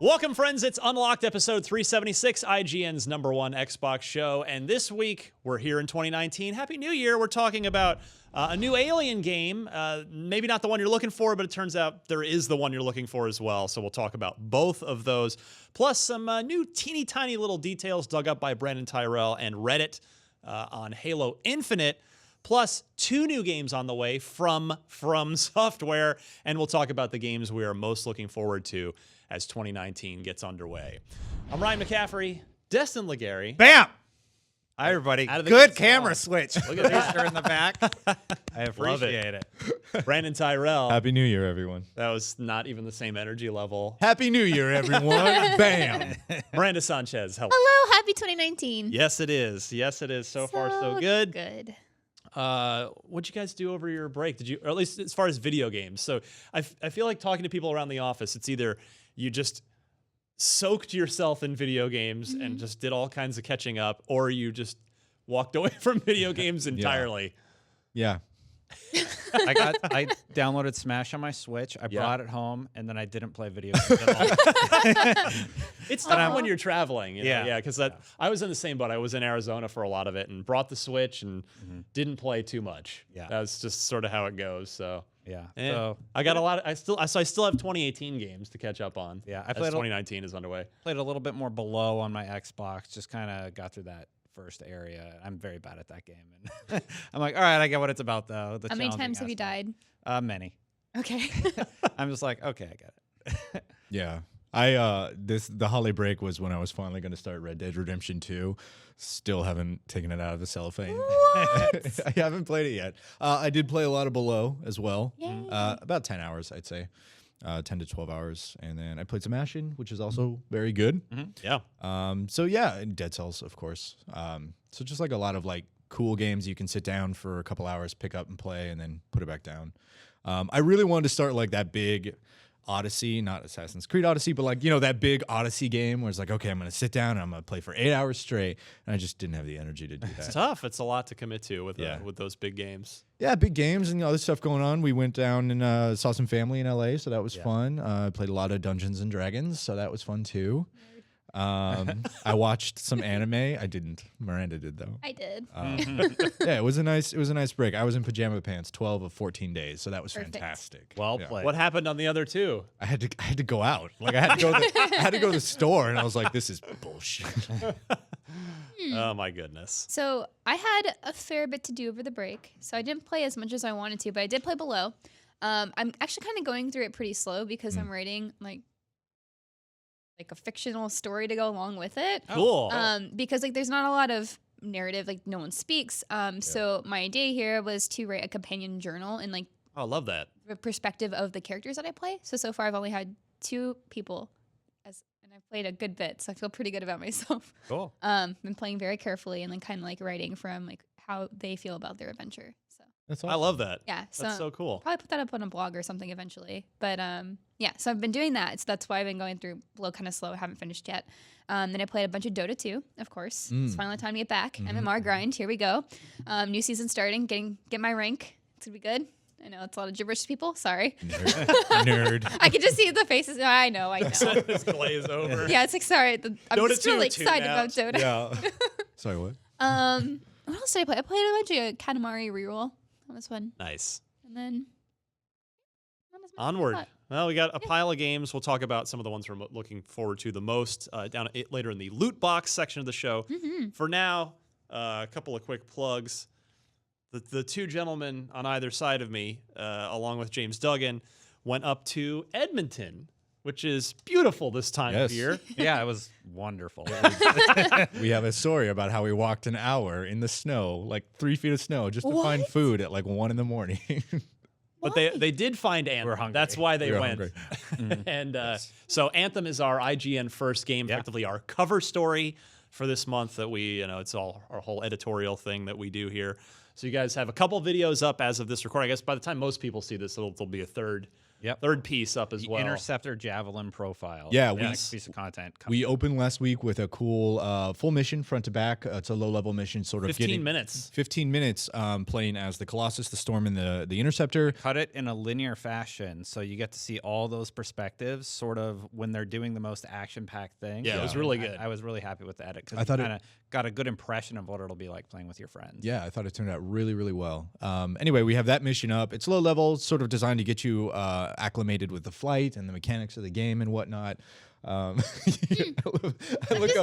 Welcome, friends. It's Unlocked episode 376, IGN's #1 Xbox show. And this week, we're here in 2019. Happy New Year. We're talking about a new Alien game. Maybe not the one you're looking for, but it turns out there is the one you're looking for as well. So we'll talk about both of those. Plus some new teeny tiny little details dug up by Brandon Tyrell and Reddit on Halo Infinite. Plus 2 new games on the way from Software. And we'll talk about the games we are most looking forward to as 2019 gets underway. I'm Ryan McCaffrey, Destin Legary. Bam! Hi, everybody. Good camera switch. Look at that. Picture in the back. I appreciate it. Brandon Tyrell. Happy New Year, everyone. That was not even the same energy level. Happy New Year, everyone. Bam. Miranda Sanchez, hello. Hello, happy 2019. Yes, it is. Yes, it is. So far, so good. Good. What'd you guys do over your break? Did you, or at least as far as video games? So I feel like talking to people around the office, it's either you just soaked yourself in video games and just did all kinds of catching up, or you just walked away from video games entirely. Yeah. I downloaded Smash on my Switch. I brought it home, and then I didn't play video games at all. It's tough when you're traveling. You know? Yeah. Yeah, because I was in the same boat. I was in Arizona for a lot of it and brought the Switch and didn't play too much. Yeah. That's just sort of how it goes. So Yeah. eh. So I got a lot. I still have 2018 games to catch up on. Yeah, I as played 2019 is underway. played a little bit more below on my Xbox. Just kind of got through that first area. I'm very bad at that game, and I'm like, all right, I get what it's the How many challenging times have you aspect. died? Many. Okay. I'm just like, okay, I get it. Yeah. The holiday break was when I was finally going to start Red Dead Redemption 2. Still haven't taken it out of the cellophane. What? I haven't played it yet. I did play a lot of Below as well. Yay. About 10 hours, I'd say. 10 to 12 hours. And then I played some Ashen, which is also very good. Yeah. So yeah, and Dead Cells, of course. So just like a lot of like cool games you can sit down for a couple hours, pick up and play, and then put it back down. I really wanted to start like that big Odyssey, not Assassin's Creed Odyssey, but like, you know, that big Odyssey game where it's like, okay, I'm going to sit down and I'm going to play for 8 hours straight. And I just didn't have the energy to do that. It's tough. It's a lot to commit to with Yeah. with those big games. Yeah, big games and other stuff going on. We went down and saw some family in LA, so that was fun. Played a lot of Dungeons and Dragons, so that was fun too. I watched some anime. I didn't. Miranda did though. I did. Yeah, it was a nice break. I was in pajama pants 12 of 14 days, so that was Perfect. fantastic. Well Yeah. played. What happened on the other 2? I had to go out. Like I had to go to the store, and I was like, this is bullshit. Oh my goodness. So I had a fair bit to do over the break, so I didn't play as much as I wanted to, but I did play Below. I'm actually kind of going through it pretty slow because I'm writing like a fictional story to go along with it. Cool. Because like there's not a lot of narrative, like no one speaks. So my idea here was to write a companion journal and like I love that. the perspective of the characters that I play. So far I've only had 2 people and I've played a good bit, so I feel pretty good about myself. Cool. Been playing very carefully and then kind of like writing from like how they feel about their adventure. So That's I love that. yeah, That's so cool. probably put that up on a blog or something eventually. But yeah, so I've been doing that. So that's why I've been going through Below kind of slow. I haven't finished yet. Then I played a bunch of Dota 2, of course. It's finally time to get back. MMR grind. Here we go. New season starting. Get my rank. It's gonna be good. I know it's a lot of gibberish to people. Sorry. Nerd. I can just see the faces. I know. This glaze over. Yeah, it's like sorry. I'm Dota just 2 really tune excited out. about Dota. Yeah. Sorry, what? What else did I play? I played a bunch of Katamari reroll. That was fun. Nice. And then not as much as I Onward. thought. Well, we got a pile of games. We'll talk about some of the ones we're looking forward to the most later in the loot box section of the show. For now, a couple of quick plugs. The 2 gentlemen on either side of me, along with James Duggan, went up to Edmonton, which is beautiful this time of Yes. year. Yeah, it was wonderful. We have a story about how we walked an hour in the snow, like 3 feet of snow, just to find What? food at like 1 a.m. But they did find Anthem. We're hungry. That's why they We were went. hungry. And so Anthem is our IGN first game, effectively our cover story for this month that we, it's all our whole editorial thing that we do here. So you guys have a couple videos up as of this recording. I guess by the time most people see this, there'll be a third third piece up as The well. Interceptor Javelin profile. Yeah, The we next piece of content. We opened last week with a cool full mission front to back. It's a low level mission, sort of 15 minutes. 15 minutes playing as the Colossus, the Storm, and the Interceptor. Cut it in a linear fashion, so you get to see all those perspectives, sort of when they're doing the most action-packed thing. Yeah, it was really good. I was really happy with the edit because I thought kind of got a good impression of what it'll be like playing with your friends. Yeah, I thought it turned out really, really well. Anyway, we have that mission up. It's low level, sort of designed to get you acclimated with the flight and the mechanics of the game and whatnot. I look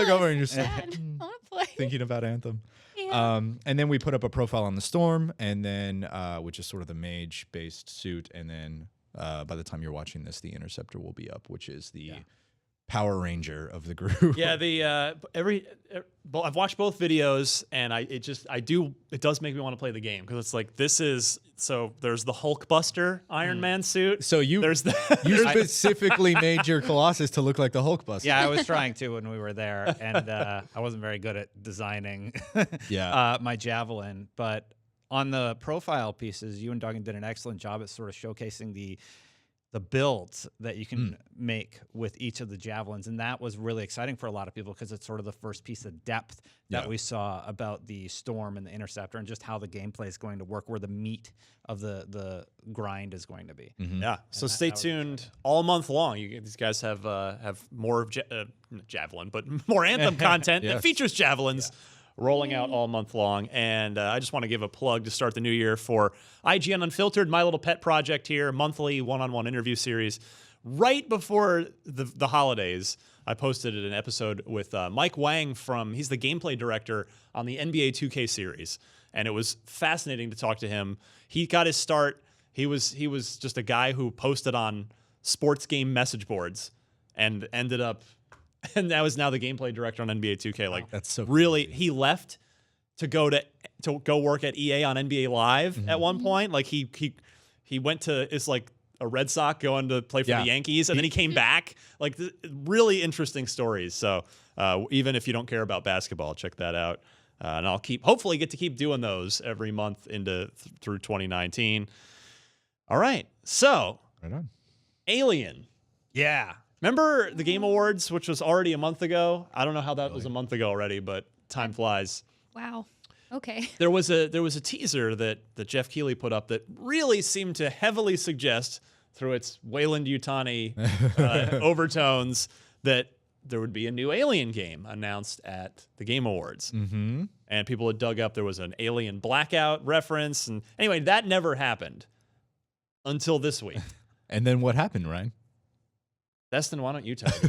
over and you're Sad. I want to play. thinking about Anthem. Yeah. And then we put up a profile on the Storm, and then which is sort of the mage-based suit, and then by the time you're watching this, the Interceptor will be up, which is the Power Ranger of the group. Yeah, I've watched both videos, and it does make me want to play the game because it's like there's the Hulkbuster Iron Man suit. So you specifically made your Colossus to look like the Hulkbuster. Yeah, I was trying to when we were there, and I wasn't very good at designing my javelin. But on the profile pieces, you and Duggan did an excellent job at sort of showcasing the builds that you can make with each of the javelins. And that was really exciting for a lot of people because it's sort of the first piece of depth that we saw about the Storm and the Interceptor and just how the gameplay is going to work, where the meat of the grind is going to be. Yeah, so stay tuned all month long. These guys have more Javelin, but more Anthem content that features Javelins. Rolling out all month long. And I just want to give a plug to start the new year for IGN Unfiltered, my little pet project here, monthly one-on-one interview series. Right before the holidays, I posted an episode with Mike Wang he's the gameplay director on the NBA 2K series. And it was fascinating to talk to him. He got his start. He was just a guy who posted on sports game message boards and ended up... And now the gameplay director on NBA 2K. Like, that's so really, crazy. he left to go work at EA on NBA Live at one point. Like he went to it's like a Red Sox going to play for the Yankees, and then he came back. Like really interesting stories. So even if you don't care about basketball, check that out. And I'll hopefully get to keep doing those every month through 2019. All right, so Right on. Alien. Yeah. Remember the Game Awards, which was already a month ago? I don't know how that was a month ago already, but time flies. Wow. Okay. There was a teaser that Jeff Keighley put up that really seemed to heavily suggest, through its Wayland-Yutani overtones, that there would be a new Alien game announced at the Game Awards. Mm-hmm. And people had dug up, there was an Alien Blackout reference. And anyway, that never happened until this week. And then what happened, Ryan? Destin, why don't you tell me?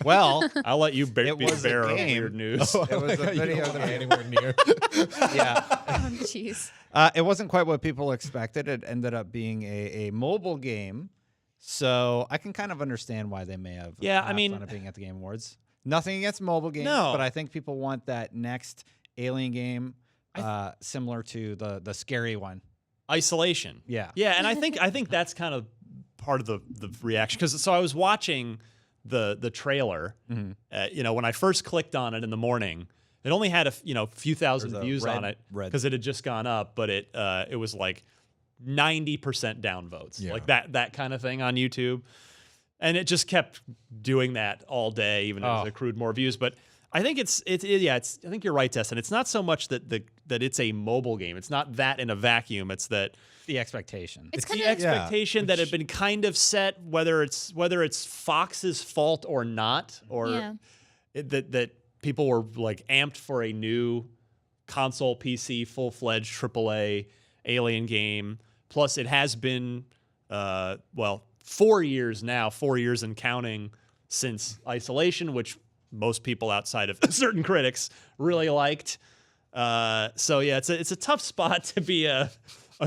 Well, I'll let you be It was a bearer of game. weird news. it was a video Don't game. be anywhere near. Yeah. Oh, jeez. It wasn't quite what people expected. It ended up being a mobile game. So I can kind of understand why they may have I mean, fun of being at the Game Awards. Nothing against mobile games, No. but I think people want that next Alien game similar to the scary one. Isolation. Yeah. Yeah, and I think that's kind of part of the reaction, because I was watching the trailer. When I first clicked on it in the morning, it only had a few thousand views on it because it had just gone up, but it was like 90% downvotes, like that kind of thing on YouTube, and it just kept doing that all day, even as it accrued more views. But I think I think you're right, Destin. It's not so much that it's a mobile game. It's not that in a vacuum. It's that The expectation. It's the kinda- expectation that had been kind of set, whether it's Fox's fault or not, or that people were like amped for a new console PC full-fledged AAA Alien game. Plus, it has been 4 years now, 4 years and counting since Isolation, which most people outside of certain critics really liked. It's a tough spot to be a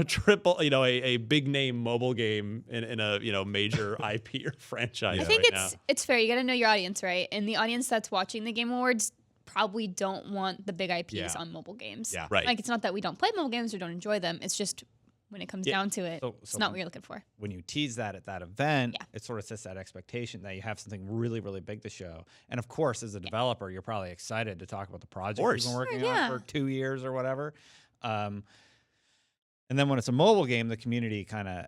triple, a big name mobile game in a major IP or franchise. I think now. it's fair. You got to know your audience, right? And the audience that's watching the Game Awards probably don't want the big IPs on mobile games. Yeah. Right. Like, it's not that we don't play mobile games or don't enjoy them. It's just when it comes down to it, it's not what you're looking for. When you tease that at that event, it sort of sets that expectation that you have something really, really big to show. And of course, as a developer, you're probably excited to talk about the project you've been working on for 2 years or whatever. And then when it's a mobile game, the community kind of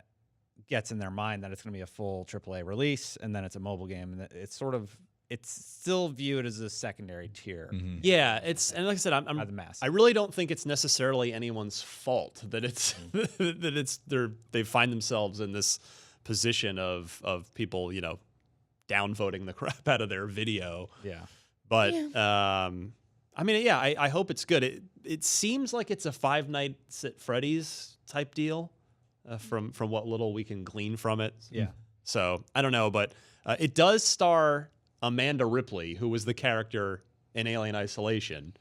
gets in their mind that it's going to be a full AAA release, and then it's a mobile game, and it's still viewed as a secondary tier. Yeah, and like I said, By the mass. I really don't think it's necessarily anyone's fault that it's they find themselves in this position of people, downvoting the crap out of their video. Yeah. But I mean, yeah, I hope it's good. It seems like it's a Five Nights at Freddy's type deal, from what little we can glean from it. Yeah. So I don't know, but it does star Amanda Ripley, who was the character in Alien Isolation.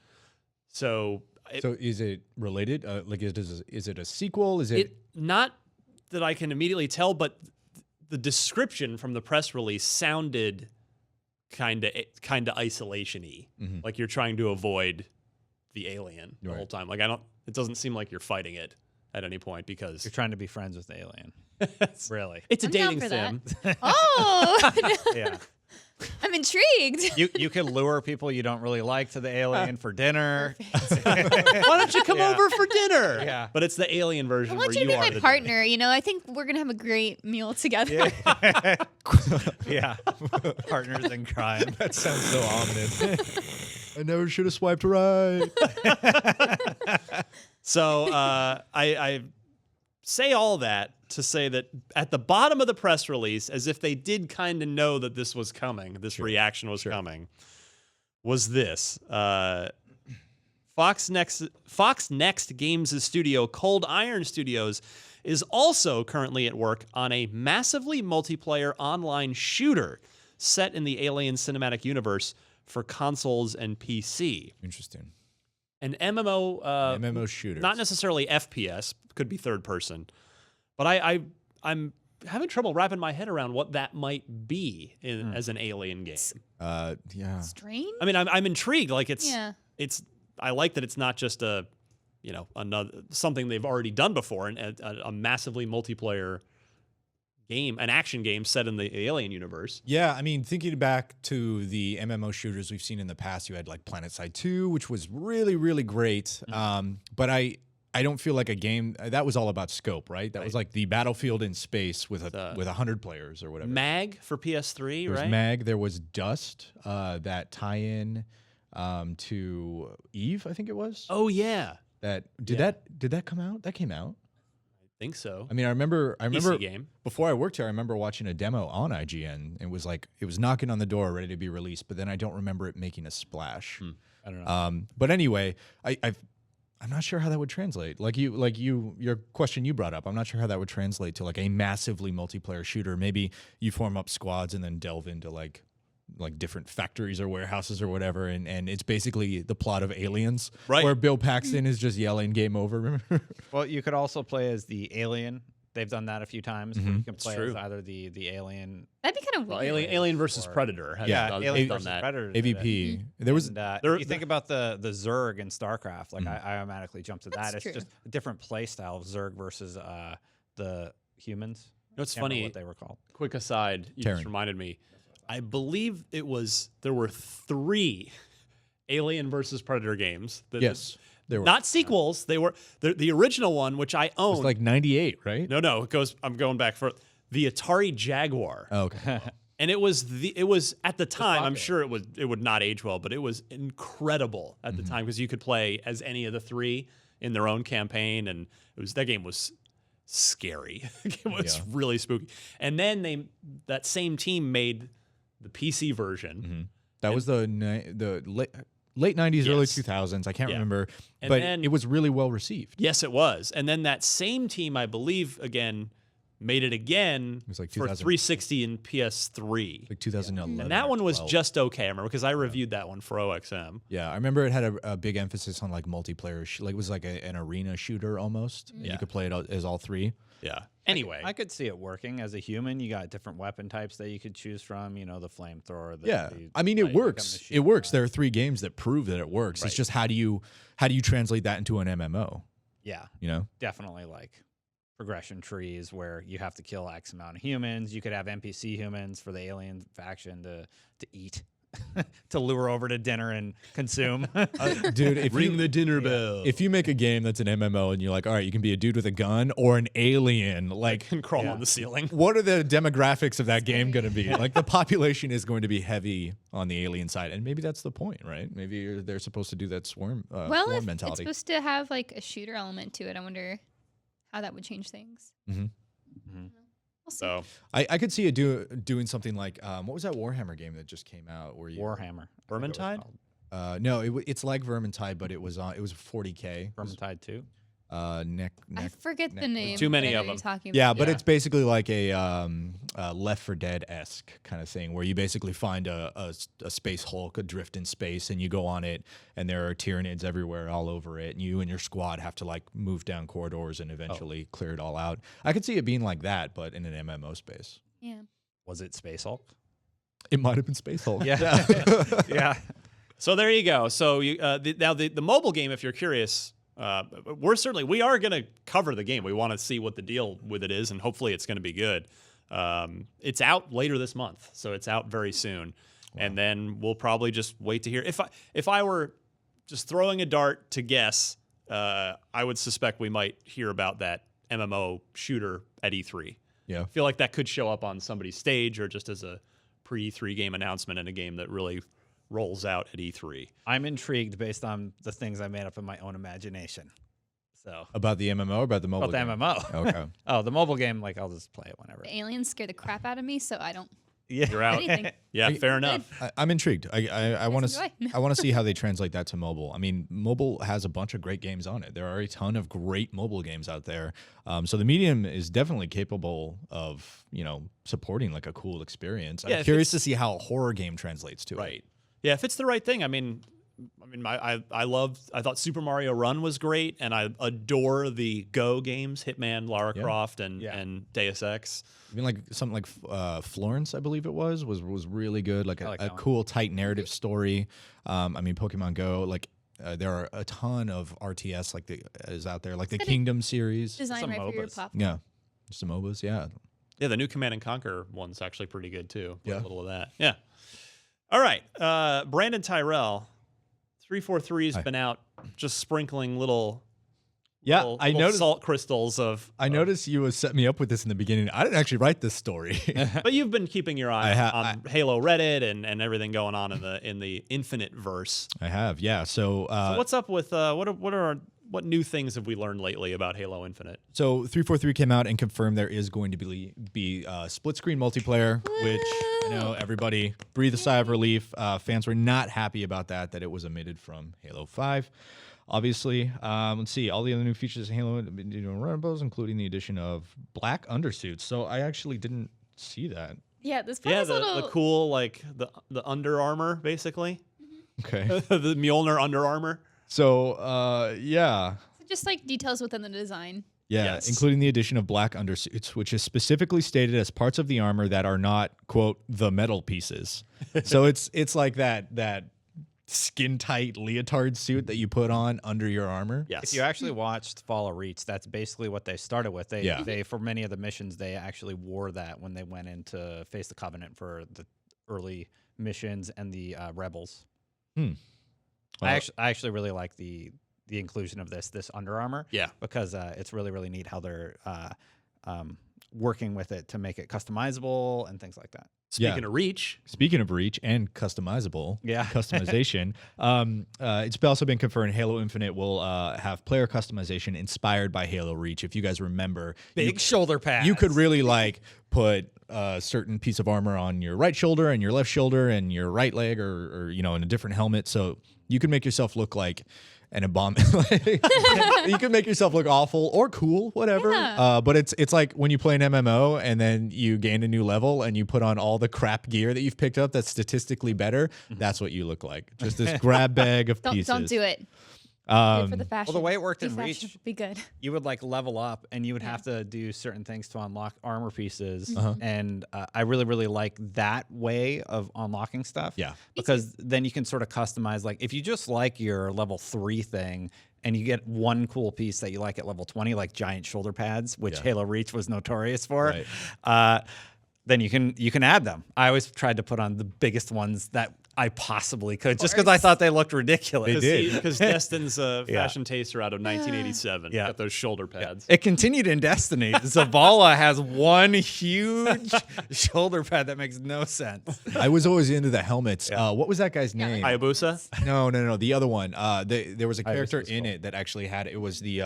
So is it related? Like, is it a sequel? Is it not that I can immediately tell, but the description from the press release sounded kind of isolation-y. Like you're trying to avoid the alien the whole time. Like it doesn't seem like you're fighting it at any point because You're trying to be friends with the alien. Really. it's a I'm down dating for sim. Oh, Yeah. I'm intrigued. You can lure people you don't really like to the alien for dinner. Why don't you come over for dinner? Yeah. But it's the alien version I want where you to be are my the partner. I think we're gonna have a great meal together. Yeah. Partners in crime. That sounds so ominous. I never should have swiped right. So I say all that to say that at the bottom of the press release, as if they did kind of know that this was coming, this reaction was coming, was this. Fox Next Games' studio, Cold Iron Studios, is also currently at work on a massively multiplayer online shooter set in the Alien cinematic universe for consoles and PC. Interesting. An MMO, MMO shooter. not necessarily FPS, could be third person, but I'm having trouble wrapping my head around what that might be as an Alien game. Yeah. Strange. I mean, I'm intrigued. Like it's Yeah. I like that it's not just another something they've already done before, and a massively multiplayer game, an action game set in the Alien universe. Yeah, I mean, thinking back to the MMO shooters we've seen in the past, you had like PlanetSide 2, which was really, really great. But I don't feel like a game that was all about scope, right? That was like the battlefield in space with 100 players or whatever. Mag for PS3, There was right? Mag. There was Dust, that tie-in to Eve, I think it was. Oh yeah, Did that come out? That came out. I think so. I mean, I remember PC game. before I worked here, I remember watching a demo on IGN. It was like it was knocking on the door, ready to be released, but then I don't remember it making a splash. I don't know. But anyway, I'm not sure how that would translate. Your question you brought up, I'm not sure how that would translate to like a massively multiplayer shooter. Maybe you form up squads and then delve into like different factories or warehouses or whatever, and it's basically the plot of Aliens, Right. where Bill Paxton is just yelling "Game over." Remember? Well, you could also play as the alien. They've done that a few times. Where you can play true. as either the alien. That'd be kind of Well, weird. Alien versus Or- Predator. Has Yeah, Alien done versus that. Predator. did it. AVP. There was And, There- if you think about the Zerg in StarCraft, like I automatically jump to That's that. true. It's just a different play style of Zerg versus the humans. You know, it's Can't remember funny. what they were called. Quick aside, you Terran. just reminded me. I believe there were 3 Alien versus Predator games. yes, there were. Not sequels. They were the original one, which I It own. was like 98, right? No. I'm going back for the Atari Jaguar, Oh, okay. and it was at the time. I'm popular. sure it would not age well, but it was incredible at the time because you could play as any of the 3 in their own campaign, and that game was scary. It was really spooky. And then that same team made the PC version. That was the late 90s, early Yes. 2000s. I can't Yeah. remember, And but then- it was really well received. Yes, it was. And then that same team, I believe, again made it again was like for 2000 360 and PS3. Like 2011. And that one was 12. just okay, I remember, because I reviewed that one for OXM. Yeah, I remember it had a big emphasis on like multiplayer. Like it was like an arena shooter almost. And Yeah. you could play it as all 3. Yeah. Anyway, I could see it working as a human. You got different weapon types that you could choose from. You know, the flamethrower. Yeah, the I mean light it become works. the It shield. works. There are 3 games that prove that it works. Right. It's just how do you translate that into an MMO? Yeah, You know? definitely like progression trees where you have to kill X amount of humans. You could have NPC humans for the alien faction to eat. to lure over to dinner and consume. Dude, if Ring the dinner bell. if you make a game that's an MMO and you're like, all right, you can be a dude with a gun or an alien, like, And crawl on the ceiling. what are the demographics of that game going to be? Like, the population is going to be heavy on the alien side, and maybe that's the point, right? Maybe they're supposed to do that swarm Well, swarm if mentality. it's supposed to have like a shooter element to it, I wonder how that would change things. Mhm. We'll see. So I could see it doing something like what was that Warhammer game that just came out? Where you Warhammer. Vermintide? No, it's like Vermintide, but it was 40K. Vermintide 2. Neck. I forget the name. Too many but I know of what you're them. talking Yeah, about. but it's basically like a Left 4 Dead-esque kind of thing, where you basically find a space Hulk adrift in space, and you go on it, and there are Tyranids everywhere, all over it, and you and your squad have to like move down corridors and eventually clear it all out. I could see it being like that, but in an MMO space. Yeah. Was it Space Hulk? It might have been Space Hulk. Yeah. Yeah. So there you go. So you now the mobile game, if you're curious, we are going to cover the game. We want to see what the deal with it is, and hopefully it's going to be good. It's out later this month, so it's out very soon, and then we'll probably just wait to hear. If I were just throwing a dart to guess, I would suspect we might hear about that MMO shooter at E3. Yeah. I feel like that could show up on somebody's stage or just as a pre-E3 game announcement in a game that really rolls out at E3. I'm intrigued based on the things I made up in my own imagination. So About the MMO or about the mobile about the game? MMO. Okay. Oh, the mobile game, like I'll just play it whenever. The aliens scare the crap out of me, so I don't Yeah. You're out. anything. Yeah, fair enough. I'm intrigued. I want so to do I. I want to see how they translate that to mobile. I mean, mobile has a bunch of great games on it. There are a ton of great mobile games out there. So the medium is definitely capable of, supporting like a cool experience. Yeah, I'm if curious to see how a horror game translates to it. Right. Yeah, if it's the right thing. I thought Super Mario Run was great, and I adore the Go games, Hitman, Lara Croft, and Deus Ex. I mean, like something like Florence, I believe it was really good. Like like a that one. cool, tight narrative story. Pokemon Go, like there are a ton of RTS is out there, like the Kingdom series. Design Some right for your MOBAs. platform. Yeah, just the MOBAs. Yeah. Yeah, the new Command and Conquer one's actually pretty good too. Yeah. A little of that. Yeah. All right. Brandon Tyrell, 343's been out just sprinkling little I noticed. salt crystals of. I noticed you set me up with this in the beginning. I didn't actually write this story. But you've been keeping your eye I on Halo Reddit and everything going on in the Infinite verse. I have, yeah. So What's up with what new things have we learned lately about Halo Infinite? So 343 came out and confirmed there is going to be split screen multiplayer, which I know everybody breathed a sigh of relief. Fans were not happy about that it was omitted from Halo 5. Obviously, let's see, all the other new features of Halo Rainbows, including the addition of black undersuits. So I actually didn't see that. Yeah, this part Yeah, is a the little cool the Under Armour basically, Okay. the Mjolnir Under Armour. So yeah. just like details within the design. Yeah, Yes. including the addition of black undersuits, which is specifically stated as parts of the armor that are not, quote, the metal pieces. So it's like that skin tight leotard suit that you put on under your armor. Yes. If you actually watched Fall of Reach, that's basically what they started with. They for many of the missions, they actually wore that when they went in to face the Covenant for the early missions and the Rebels. I actually really like the inclusion of this Under Armour. Yeah. Because it's really, really neat how they're working with it to make it customizable and things like that. Speaking of Reach. Speaking of Reach and customizable, customization, it's also been confirmed Halo Infinite will have player customization inspired by Halo Reach. If you guys remember, Big shoulder pads. you could really like put a certain piece of armor on your right shoulder and your left shoulder and your right leg, or in a different helmet, so you can make yourself look like an abomination. You can make yourself look awful or cool, whatever. Yeah. But it's like when you play an MMO and then you gain a new level and you put on all the crap gear that you've picked up that's statistically better. That's what you look like. Just this grab bag of pieces. Don't do it. Do it for the fashion. Well, the way it worked Be in fashion, Reach, be good. you would like level up and you would have to do certain things to unlock armor pieces. Uh-huh. And I really, really like that way of unlocking stuff. Yeah. Because then you can sort of customize, like if you just like your level 3 thing and you get one cool piece that you like at level 20, like giant shoulder pads, which Halo Reach was notorious for, Right. then you can add them. I always tried to put on the biggest ones that I possibly could, just because I thought they looked ridiculous. They did. Because Destin's fashion tastes are out of 1987. Yeah. Got those shoulder pads. It continued in Destiny. Zavala has one huge shoulder pad that makes no sense. I was always into the helmets. What was that guy's name? Hayabusa? No, the other one. There was a character was in cool. it that actually had it was the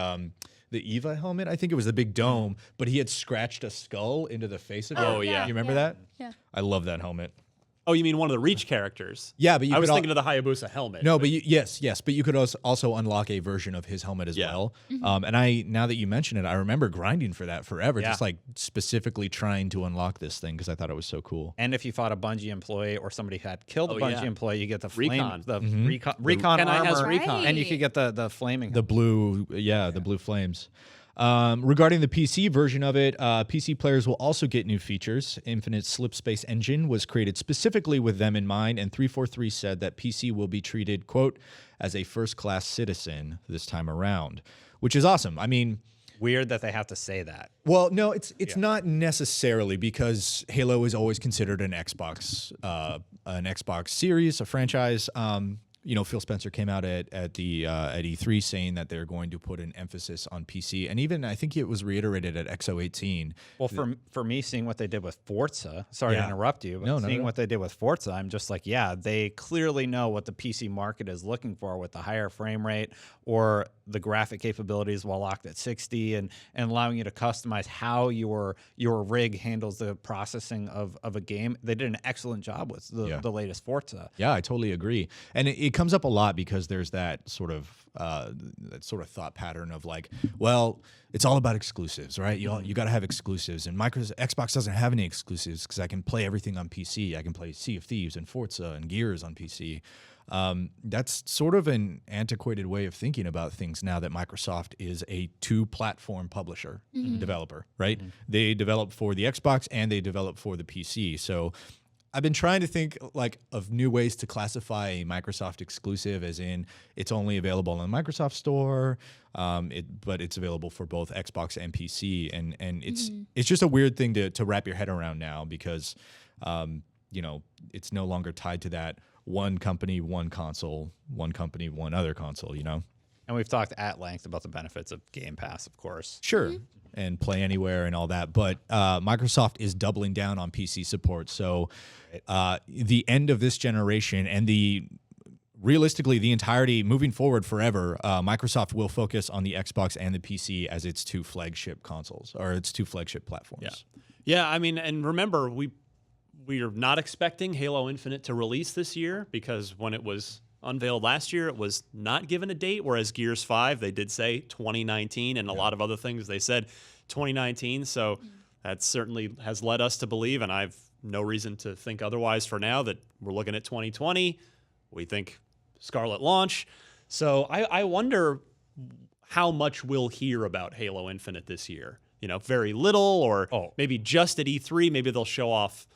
Eva helmet. I think it was the big dome, but he had scratched a skull into the face of it. Oh, yeah. You remember that? Yeah. I love that helmet. Oh, you mean one of the Reach characters? Yeah, but I was thinking of the Hayabusa helmet. No, but yes, but you could also unlock a version of his helmet as well. And now that you mention it, I remember grinding for that forever, just like specifically trying to unlock this thing because I thought it was so cool. And if you fought a Bungie employee or somebody had killed a Bungie employee, you get the Recon. recon Kenai armor, has Recon. and you could get the flaming. The blue, the blue flames. Regarding the PC version of it, PC players will also get new features. Infinite Slip Space Engine was created specifically with them in mind, and 343 said that PC will be treated, quote, as a first-class citizen this time around, which is awesome. I mean, Weird that they have to say that. well, no, it's not necessarily because Halo is always considered an Xbox series, a franchise. Phil Spencer came out at E3 saying that they're going to put an emphasis on PC, and even I think it was reiterated at XO18. Well, for me, seeing what they did with Forza, sorry to interrupt you, but seeing what they did with Forza, I'm just like, yeah, they clearly know what the PC market is looking for with the higher frame rate or the graphic capabilities while locked at 60 and allowing you to customize how your rig handles the processing of a game. They did an excellent job with the latest Forza. Yeah, I totally agree. And it comes up a lot because there's that sort of thought pattern of like, well, it's all about exclusives, right? You got to have exclusives, and Xbox doesn't have any exclusives because I can play everything on PC. I can play Sea of Thieves and Forza and Gears on PC. That's sort of an antiquated way of thinking about things now that Microsoft is a two-platform publisher, developer, right? They develop for the Xbox and they develop for the PC. So I've been trying to think of new ways to classify a Microsoft exclusive, as in it's only available in the Microsoft Store, but it's available for both Xbox and PC, and it's just a weird thing to wrap your head around now because it's no longer tied to that one company, one console, one company, one other console. And we've talked at length about the benefits of Game Pass, of course. Sure. And Play Anywhere and all that. But Microsoft is doubling down on PC support. So the end of this generation and realistically the entirety moving forward forever, Microsoft will focus on the Xbox and the PC as its two flagship consoles or its two flagship platforms. Yeah. I mean, and remember, we are not expecting Halo Infinite to release this year because when it was unveiled last year, it was not given a date, whereas Gears 5, they did say 2019, and a lot of other things they said 2019. So that certainly has led us to believe, and I've no reason to think otherwise for now, that we're looking at 2020. We think Scarlet launch. So I wonder how much we'll hear about Halo Infinite this year. Very little, or maybe just at E3. Maybe they'll show off.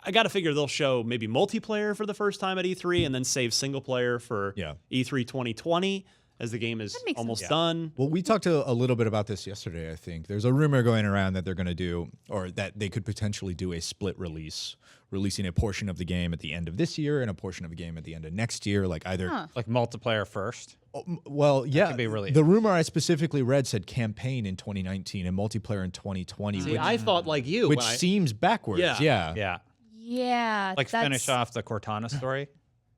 I got to figure they'll show maybe multiplayer for the first time at E3 and then save single player for E3 2020 as the game is almost done. Well, we talked a little bit about this yesterday, I think. There's a rumor going around that they're going to do, or that they could potentially do a split release, releasing a portion of the game at the end of this year and a portion of the game at the end of next year, like either... Like multiplayer first? Well, yeah. Could be really the rumor I specifically read said campaign in 2019 and multiplayer in 2020. See, I thought like you. Which seems backwards. Yeah. Yeah. Like finish off the Cortana story?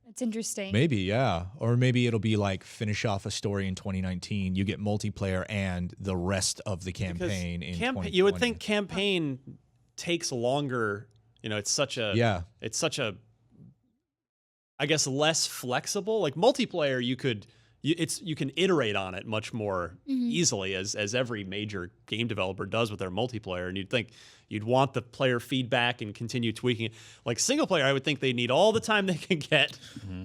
That's interesting. Maybe, yeah. Or maybe it'll be like finish off a story in 2019. You get multiplayer and the rest of the campaign in 2020. You would think campaign takes longer. It's such a I guess less flexible. Like multiplayer, you can iterate on it much more easily, as every major game developer does with their multiplayer. And you'd think you'd want the player feedback and continue tweaking it. Like single player, I would think they need all the time they can get,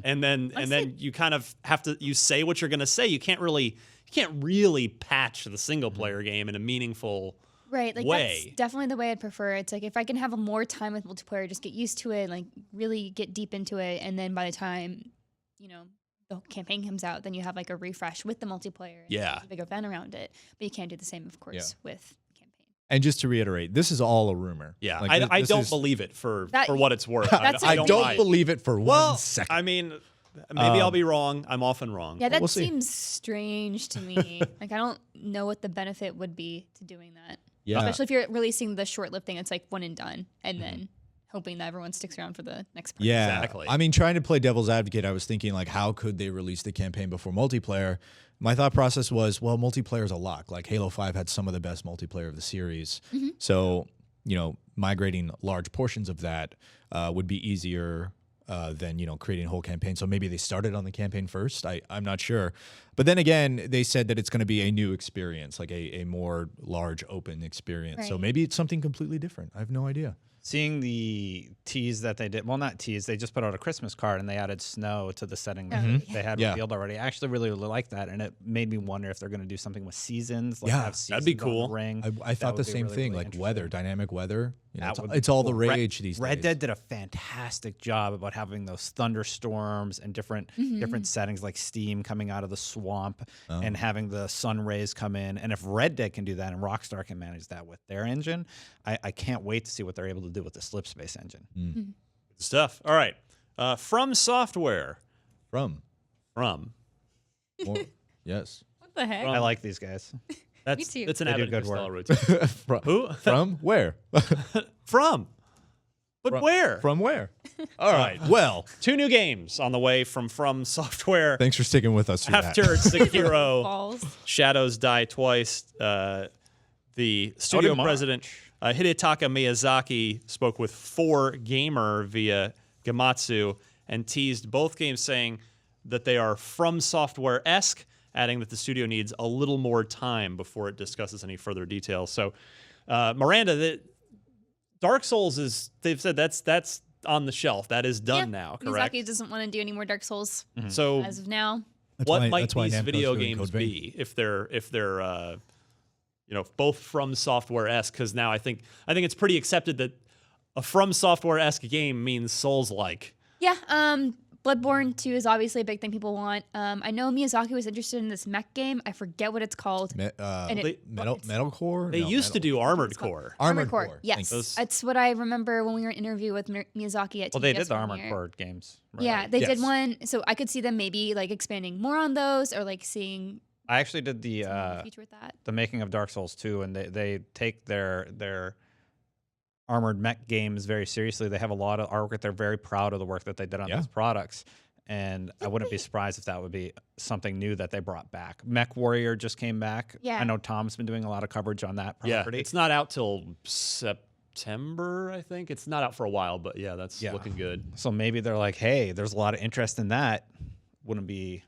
and then you kind of have to say what you're going to say. You can't really patch the single player game in a meaningful way. That's definitely the way I'd prefer. It's like if I can have more time with multiplayer, just get used to it, like really get deep into it, and then by the time the campaign comes out, then you have like a refresh with the multiplayer. And a big event around it. But you can't do the same, of course, with campaign. And just to reiterate, this is all a rumor. Yeah, Like, I this don't is- believe it for That- what it's worth. That's I what don't buy it. believe it for Well, 1 second. I mean, maybe I'll be wrong. I'm often wrong. Yeah, that we'll see. seems strange to me. Like, I don't know what the benefit would be to doing that. Yeah. Especially if you're releasing the short-lived thing, it's like one and done, and then hoping that everyone sticks around for the next part. Yeah, Exactly. I mean, trying to play devil's advocate, I was thinking like, how could they release the campaign before multiplayer? My thought process was, well, multiplayer is a lock. Like Halo 5 had some of the best multiplayer of the series, so migrating large portions of that would be easier than creating a whole campaign. So maybe they started on the campaign first. I'm not sure, but then again, they said that it's going to be a new experience, like a more large open experience. So Right. maybe it's something completely different. I have no idea. Seeing the tease that they did, well, not tease, they just put out a Christmas card and they added snow to the setting that they had Yeah. revealed already. I actually really like that, and it made me wonder if they're going to do something with seasons. Like Yeah, have seasons that'd be on the cool. ring. I thought would the be same really, thing, really like weather, interesting. dynamic weather. That would It's all the cool. rage these Red days. Dead did a fantastic job about having those thunderstorms and different settings, like steam coming out of the swamp and having the sun rays come in. And if Red Dead can do that and Rockstar can manage that with their engine, I can't wait to see what they're able to do with the Slip Space engine. Good stuff. All right. From Software. From. From. More, yes. What the heck? I like these guys. That's too. It's an They do Abbott good Costello work. routine. Who? From where? From. But where? From where? All right. Well, 2 new games on the way from Software. thanks for sticking with us through After that. Sekiro, Balls. Shadows Die Twice, the studio president Hidetaka Miyazaki spoke with 4Gamer via Gamatsu and teased both games, saying that they are From Software-esque, adding that the studio needs a little more time before it discusses any further details. So, Miranda, Dark Souls they've said that's on the shelf. That is done now, correct? Miyazaki doesn't want to do any more Dark Souls So as of now. what might that's why these Namco's video doing games Code Vein. be if they're both From Software-esque? Because now I think it's pretty accepted that a From Software-esque game means Souls-like. Yeah, Bloodborne 2 is obviously a big thing people want. I know Miyazaki was interested in this mech game. I forget what it's called. Metalcore? They used to do Armored Core. Armored Core. Core. Yes, Those- that's what I remember when we were in an interview with Miyazaki at Well, they TGS did the one Armored year. Core games. Right? Yeah, they Yes. did one. So I could see them maybe like expanding more on those, or like seeing I actually did some more future with that. the making of Dark Souls 2, and they take their armored mech games very seriously. They have a lot of artwork. They're very proud of the work that they did on those products. And I wouldn't be surprised if that would be something new that they brought back. Mech Warrior just came back. Yeah. I know Tom's been doing a lot of coverage on that Yeah, property. it's not out till September, I think. It's not out for a while, but yeah, that's looking good. So maybe they're like, hey, there's a lot of interest in that. Wouldn't be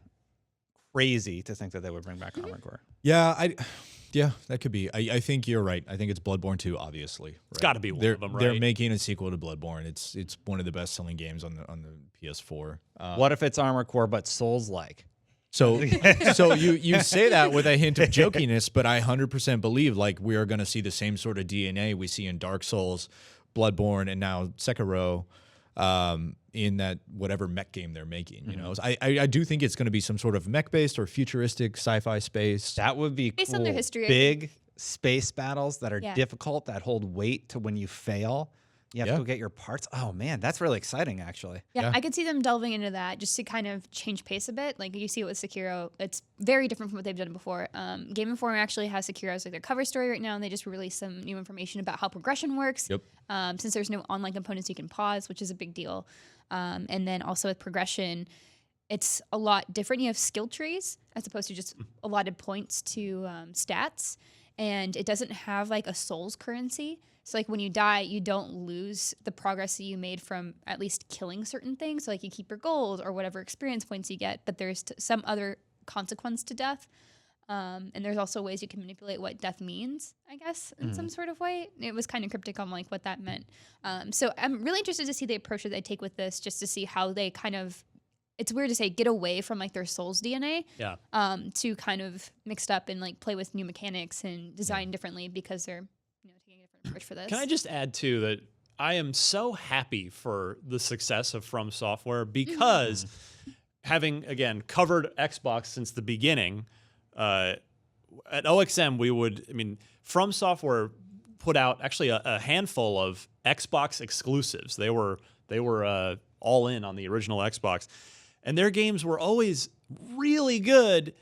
crazy to think that they would bring back Armored Core. Yeah, that could be. I think you're right. I think it's Bloodborne 2, obviously. It's gotta be one of them, They're right? making a sequel to Bloodborne. It's one of the best-selling games on the PS4. What if it's Armored Core but Souls-like? So you say that with a hint of jokiness, but I 100% believe like we are going to see the same sort of DNA we see in Dark Souls, Bloodborne, and now Sekiro, in that whatever mech game they're making. You know, so I do think it's going to be some sort of mech-based or futuristic sci-fi space. That would be Based cool. on their history, I Big space battles that are Yeah. difficult, that hold weight to when you fail. You have Yeah. to go get your parts. Oh man, that's really exciting, actually. Yeah, I could see them delving into that just to kind of change pace a bit. Like you see it with Sekiro, it's very different from what they've done before. Game Informer actually has Sekiro as like their cover story right now, and they just released some new information about how progression works. Yep. Since there's no online components, you can pause, which is a big deal. And then also with progression, it's a lot different. You have skill trees as opposed to just allotted points to stats, and it doesn't have like a souls currency. So like when you die, you don't lose the progress that you made from at least killing certain things. So like you keep your gold or whatever experience points you get, but there's some other consequence to death. And there's also ways you can manipulate what death means, I guess, in some sort of way. It was kind of cryptic on like what that meant. So I'm really interested to see the approach that they take with this, just to see how they kind of, it's weird to say, get away from like their Souls DNA. Yeah. To kind of mixed up and like play with new mechanics and design differently because they're taking a different approach for this. Can I just add too that I am so happy for the success of From Software because having again covered Xbox since the beginning, at OXM From Software put out actually a handful of Xbox exclusives. They were all in on the original Xbox, and their games were always really good.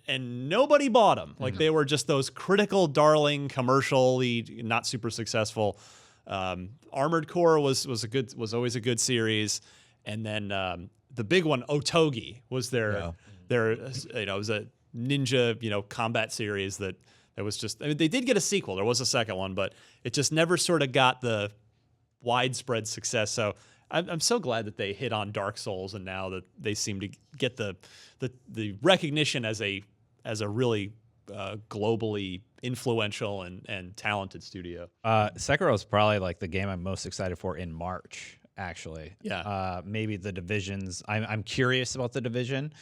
And nobody bought them. Like they were just those critical darling, commercially not super successful. Armored Core was always a good series, and then the big one, Otogi, was their it was a ninja combat series that was just. I mean, they did get a sequel. There was a second one, but it just never sort of got the widespread success. So I'm so glad that they hit on Dark Souls, and now that they seem to get the recognition as a really globally influential and talented studio. Sekiro is probably like the game I'm most excited for in March. Actually, yeah. Maybe the Divisions. I'm curious about the Division,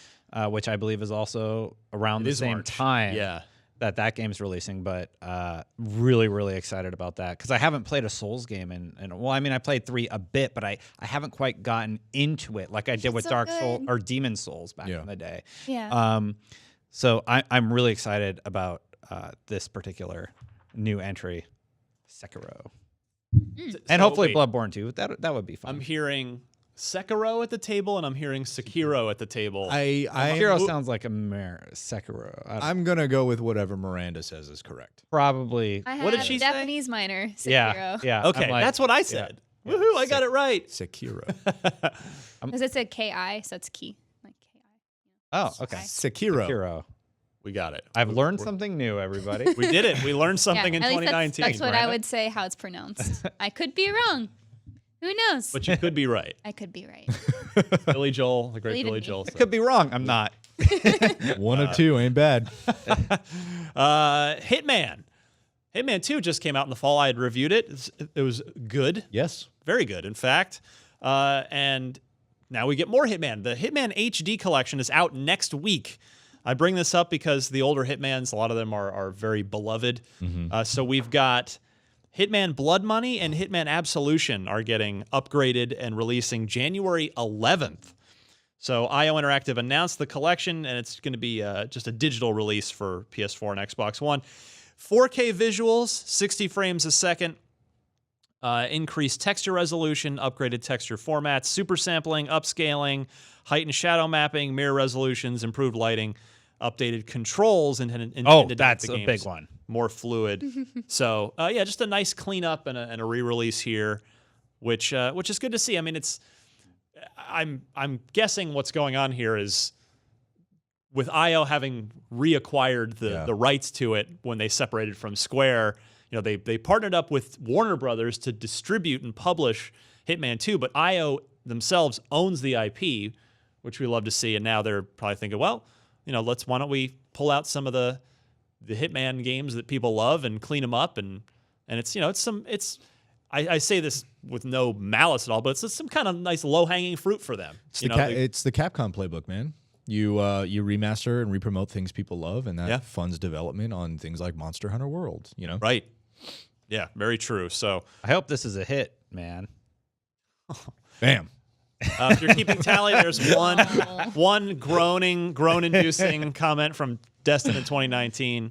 which I believe is also around the same time. Yeah. That game's releasing, but really, really excited about that because I haven't played a Souls game I played 3 a bit, but I haven't quite gotten into it like I did with Dark Souls or Demon Souls back in the day. Yeah. So I'm really excited about this particular new entry, Sekiro, and hopefully Bloodborne too. That would be fun. I'm hearing Sekiro at the table, and I'm hearing Sekiro at the table. Sekiro sounds like Sekiro. I'm gonna go with whatever Miranda says is correct. Probably. What did she say? Japanese minor, Sekiro. Yeah. Okay, that's what I said. Yeah. Woohoo! I got it right. Sekiro. Because it said Ki, so it's key. Like Ki. Oh, okay. Sekiro. We got it. I've learned something new, everybody. We did it. We learned something in at least 2019. That's what I Miranda. would say how it's pronounced. I could be wrong. Who knows? But you could be right. I could be right. Billy Joel, the great Believe in Billy me. Joel. I could be wrong. I'm not. One of two ain't bad. Hitman. Hitman 2 just came out in the fall. I had reviewed it. It was good. Yes. Very good, in fact. And now we get more Hitman. The Hitman HD collection is out next week. I bring this up because the older Hitmans, a lot of them are very beloved. So we've got Hitman Blood Money and Hitman Absolution are getting upgraded and releasing January 11th. So IO Interactive announced the collection, and it's going to be just a digital release for PS4 and Xbox One. 4K visuals, 60 frames a second, increased texture resolution, upgraded texture formats, super sampling, upscaling, height and shadow mapping, mirror resolutions, improved lighting, updated controls, and that's a big one. More fluid. So just a nice cleanup and a re-release here, which is good to see. I mean, I'm guessing what's going on here is with IO having reacquired the rights to it when they separated from Square. They partnered up with Warner Brothers to distribute and publish Hitman 2, but IO themselves owns the IP, which we love to see. And now they're probably thinking, well, why don't we pull out some of the Hitman games that people love and clean them up, and I say this with no malice at all, but it's some kind of nice low-hanging fruit for them. It's the Capcom playbook, man. You remaster and re-promote things people love, and that funds development on things like Monster Hunter World. Right? Yeah, very true. So I hope this is a hit, man. Bam. If you're keeping tally, there's one groan-inducing comment from Destin in 2019.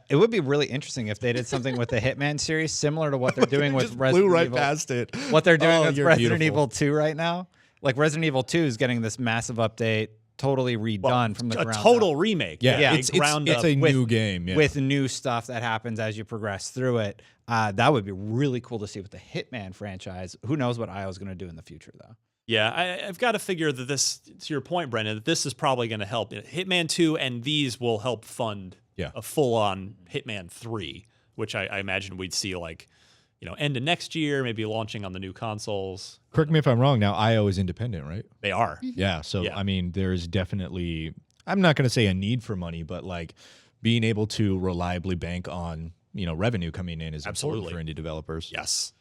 It would be really interesting if they did something with the Hitman series similar to what they're doing with Just Resident blew right Evil. past it. What they're doing with you're Resident beautiful. Evil 2 right now. Like Resident Evil 2 is getting this massive update, totally redone from the ground A total up. remake. Yeah, it's ground it's up. a new game. Yeah. With new stuff that happens as you progress through it. That would be really cool to see with the Hitman franchise. Who knows what IO is going to do in the future, though. Yeah, I've got to figure that this, to your point, Brendan, that this is probably going to help. Hitman 2 and these will help fund a full-on Hitman 3, which I imagine we'd see end of next year, maybe launching on the new consoles. Correct me if I'm wrong. Now IO is independent, right? They are. Yeah. So I mean, there's definitely, I'm not going to say a need for money, but like being able to reliably bank on revenue coming in is important for indie developers. Yes.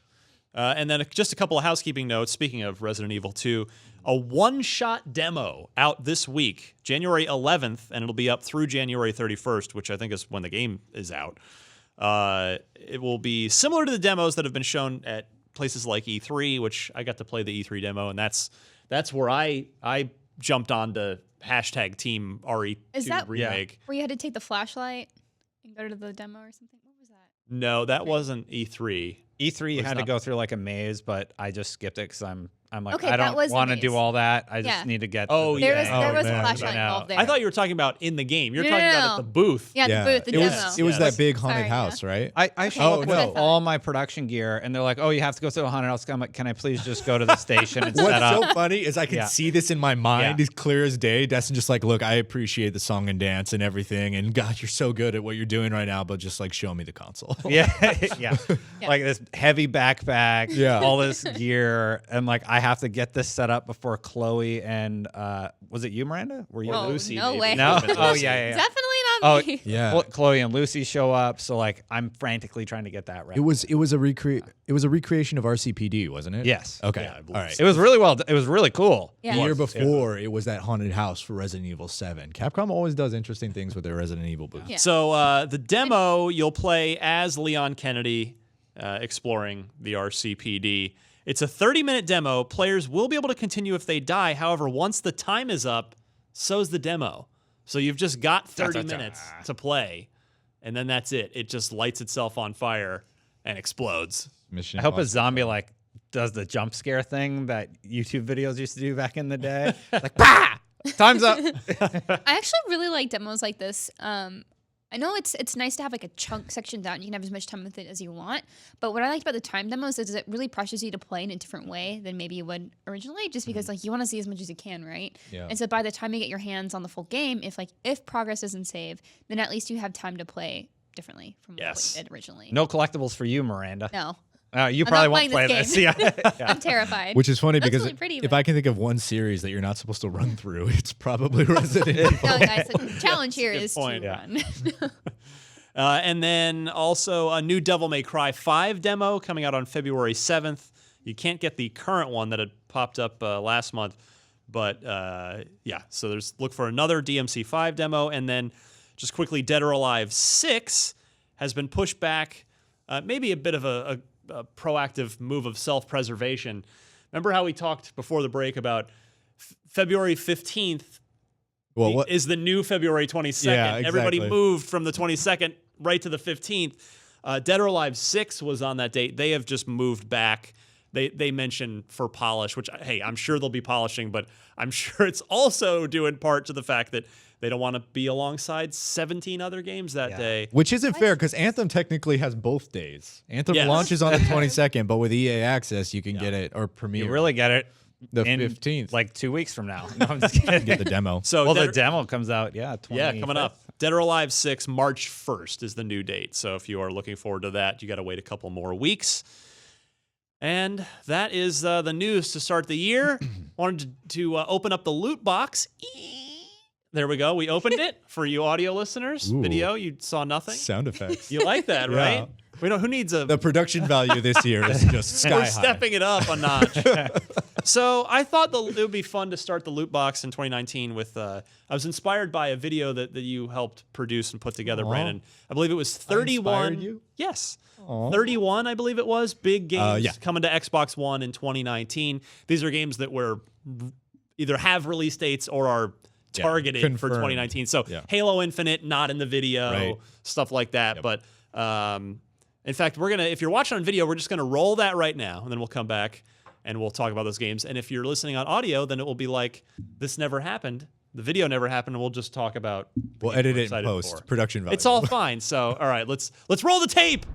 And then just a couple of housekeeping notes. Speaking of Resident Evil 2, a one-shot demo out this week, January 11th, and it'll be up through January 31st, which I think is when the game is out. It will be similar to the demos that have been shown at places like E3, which I got to play the E3 demo, and that's where I jumped on to #Team RE2 Is that remake. where you had to take the flashlight and go to the demo or something? What was that? No, that wasn't E3. E3 you Was had to not- go through like a maze, but I just skipped it because I'm like, Okay, I that don't was the want to maze. do all that. I Yeah. just need to get. Oh, the yeah. There was thing. there was man. a flashlight I know. involved there. I thought you were talking about in the game. You're No, talking no, about no. at the booth. yeah, the booth, the it demo. was it was Yes. that big haunted Sorry, house, right? I show up no. with all my production gear, and they're like, "Oh, you have to go to a haunted house." I'm like, "Can I please just go to the station and set What's up?" so funny is I can Yeah. see this in my mind Yeah. as clear as day. Destin just like, look, I appreciate the song and dance and everything, and God, you're so good at what you're doing right now, but just like show me the console. Yeah, yeah, like this heavy backpack, Yeah. all this gear, and like I have to get this set up before Chloe and was it you, Miranda? Were you? Oh, Lucy, no maybe. way. No. Could've been Oh Lucy. yeah, yeah, yeah. Definitely Oh, not me. Yeah. Well, Chloe and Lucy show up, so like I'm frantically trying to get that right. It was a recreation of RCPD, wasn't it? Yes. Okay. Yeah, I believe All right. It was really well. It was really cool. Yeah. The year It was, yeah. before, it was that haunted house for Resident Evil 7. Capcom always does interesting things with their Resident Evil booths. Yeah. So the demo, you'll play as Leon Kennedy exploring the RCPD. It's a 30-minute demo. Players will be able to continue if they die. However, once the time is up, so's the demo. So you've just got 30 minutes to play, and then that's it. It just lights itself on fire and explodes. Mission I hope a Impossible. zombie like does the jump scare thing that YouTube videos used to do back in the day. Like, bah! Time's up. I actually really like demos like this. I know it's nice to have like a chunk section down. You can have as much time with it as you want. But what I like about the time demos is it really pressures you to play in a different way than maybe you would originally, just because like you want to see as much as you can, right? Yeah. And so by the time you get your hands on the full game, if progress isn't saved, then at least you have time to play differently from Yes. what you did originally. No collectibles for you, Miranda. No. You I'm probably not won't play playing this. this Yeah. Yeah. I'm terrified. Which is funny That's because really pretty, if but- I can think of one series that you're not supposed to run through, it's probably Resident Evil. No, guys, the challenge here Good is point, to yeah. run. And then also a new Devil May Cry 5 demo coming out on February 7th. You can't get the current one that had popped up last month, but yeah. So look for another DMC 5 demo, and then just quickly, Dead or Alive 6 has been pushed back. Maybe a bit of a proactive move of self-preservation. Remember how we talked before the break about February 15th Well, what? is the new February 22nd. Yeah, Everybody exactly. moved from the 22nd right to the 15th. Dead or Alive 6 was on that date. They have just moved back. They mention for polish, which, hey, I'm sure they'll be polishing, but I'm sure it's also due in part to the fact that they don't want to be alongside 17 other games that day. Which isn't fair because Anthem technically has both days. Anthem Yes. launches on the 22nd, but with EA Access, you can get it or premiere You really get it the in 15th. like 2 weeks from now. No, I'm just kidding. get the demo. So Well, Dead the demo comes out, yeah, 25th. coming up. Dead or Alive 6, March 1st is the new date. So if you are looking forward to that, you got to wait a couple more weeks. And that is the news to start the year. Wanted to open up the loot box. There we go. We opened it for you audio listeners. Ooh. Video, you saw nothing. Sound effects. You like that, Yeah. right? We know who needs a. The production value this year is just sky We're high. stepping it up a notch. So I thought it would be fun to start the loot box in 2019 with. I was inspired by a video that you helped produce and put together, Aw. Brandon. I believe it was 31. inspired you? Yes. Aw. 31, I believe it was. Big games yeah. coming to Xbox One in 2019. These are games that were either have release dates or are targeted for confirmed. 2019. So Yeah. Halo Infinite, not in the video, Right. stuff like that. Yep. But in fact, if you're watching on video, we're just gonna roll that right now, and then we'll come back and we'll talk about those games. And if you're listening on audio, then it will be like this never happened. The video never happened, and we'll just talk about. the We'll game edit we're it in excited post. for. Production value. It's all fine. So, all right, let's roll the tape.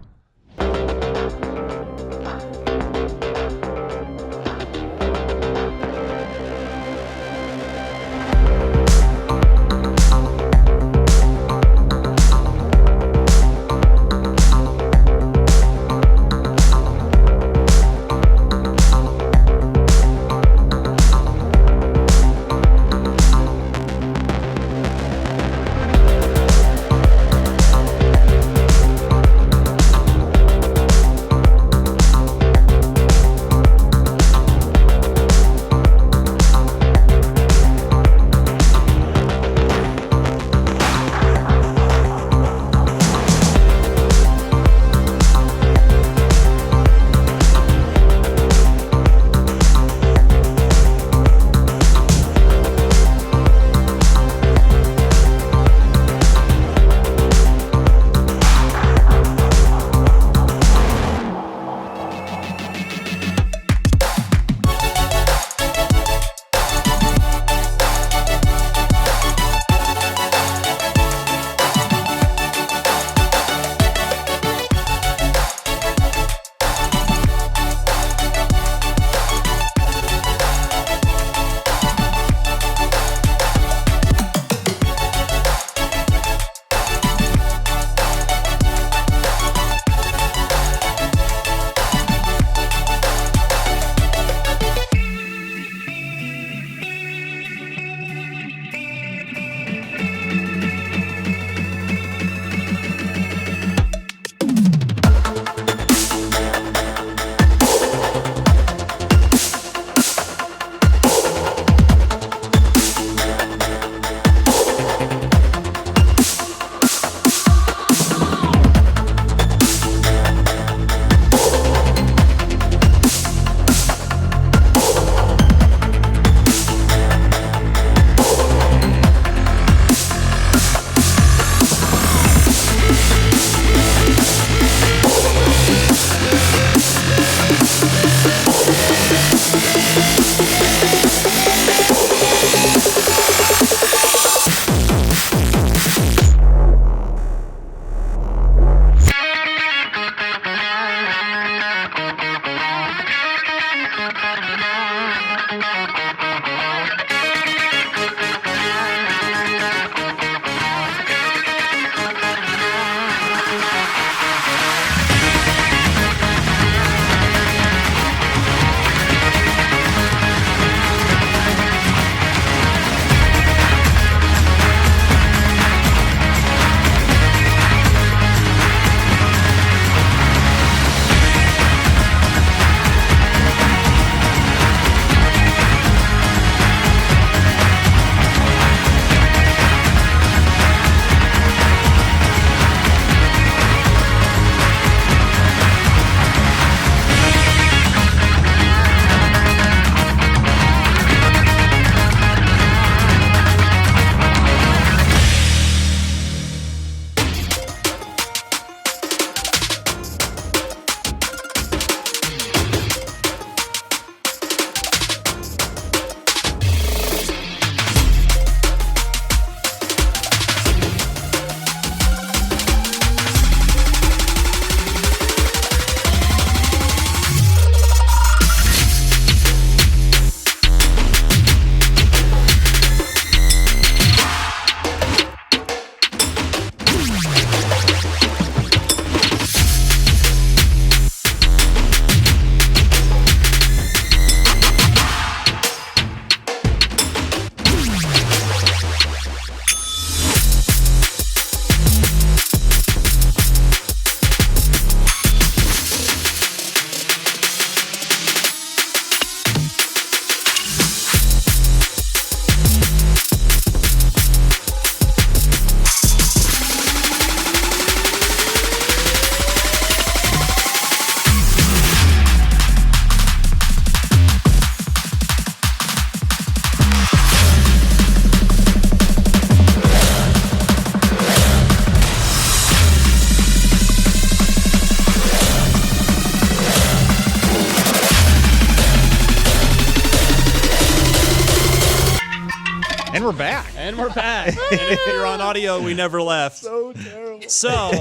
And we're back. And we're back. And if you're on audio, we never left. So terrible. So, all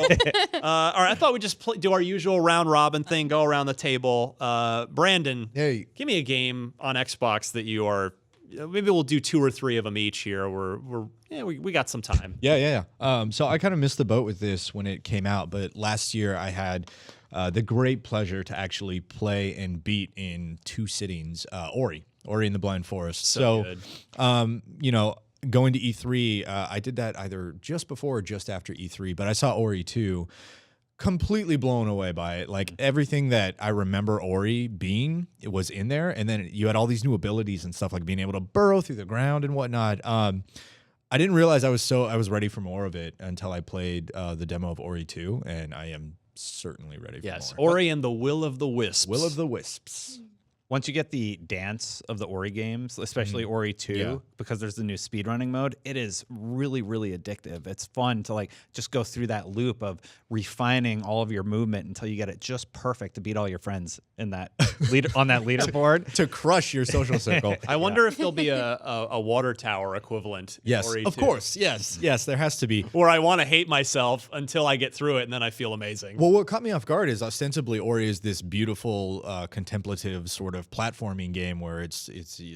right, I thought we'd just do our usual round robin thing, go around the table. Brandon, Hey. give me a game on Xbox that you are. Maybe we'll do 2 or 3 of them each here. We got some time. Yeah. So I kind of missed the boat with this when it came out, but last year I had the great pleasure to actually play and beat in 2 sittings Ori and the Blind Forest. So good. Going to E3, I did that either just before or just after E3, but I saw Ori 2. Completely blown away by it. Like everything that I remember Ori being, it was in there, and then you had all these new abilities and stuff like being able to burrow through the ground and whatnot. I didn't realize I was ready for more of it until I played the demo of Ori 2, and I am certainly ready for more. Ori and the Will of the Wisps. Will of the Wisps. Once you get the dance of the Ori games, especially Ori 2, because there's the new speedrunning mode, it is really, really addictive. It's fun to like just go through that loop of refining all of your movement until you get it just perfect to beat all your friends in that on that leaderboard. To crush your social circle. I wonder if there'll be a water tower equivalent. Yes, in Ori of 2. course. Yes, there has to be. Where I want to hate myself until I get through it, and then I feel amazing. Well, what caught me off guard is ostensibly Ori is this beautiful, contemplative sort of platforming game where it's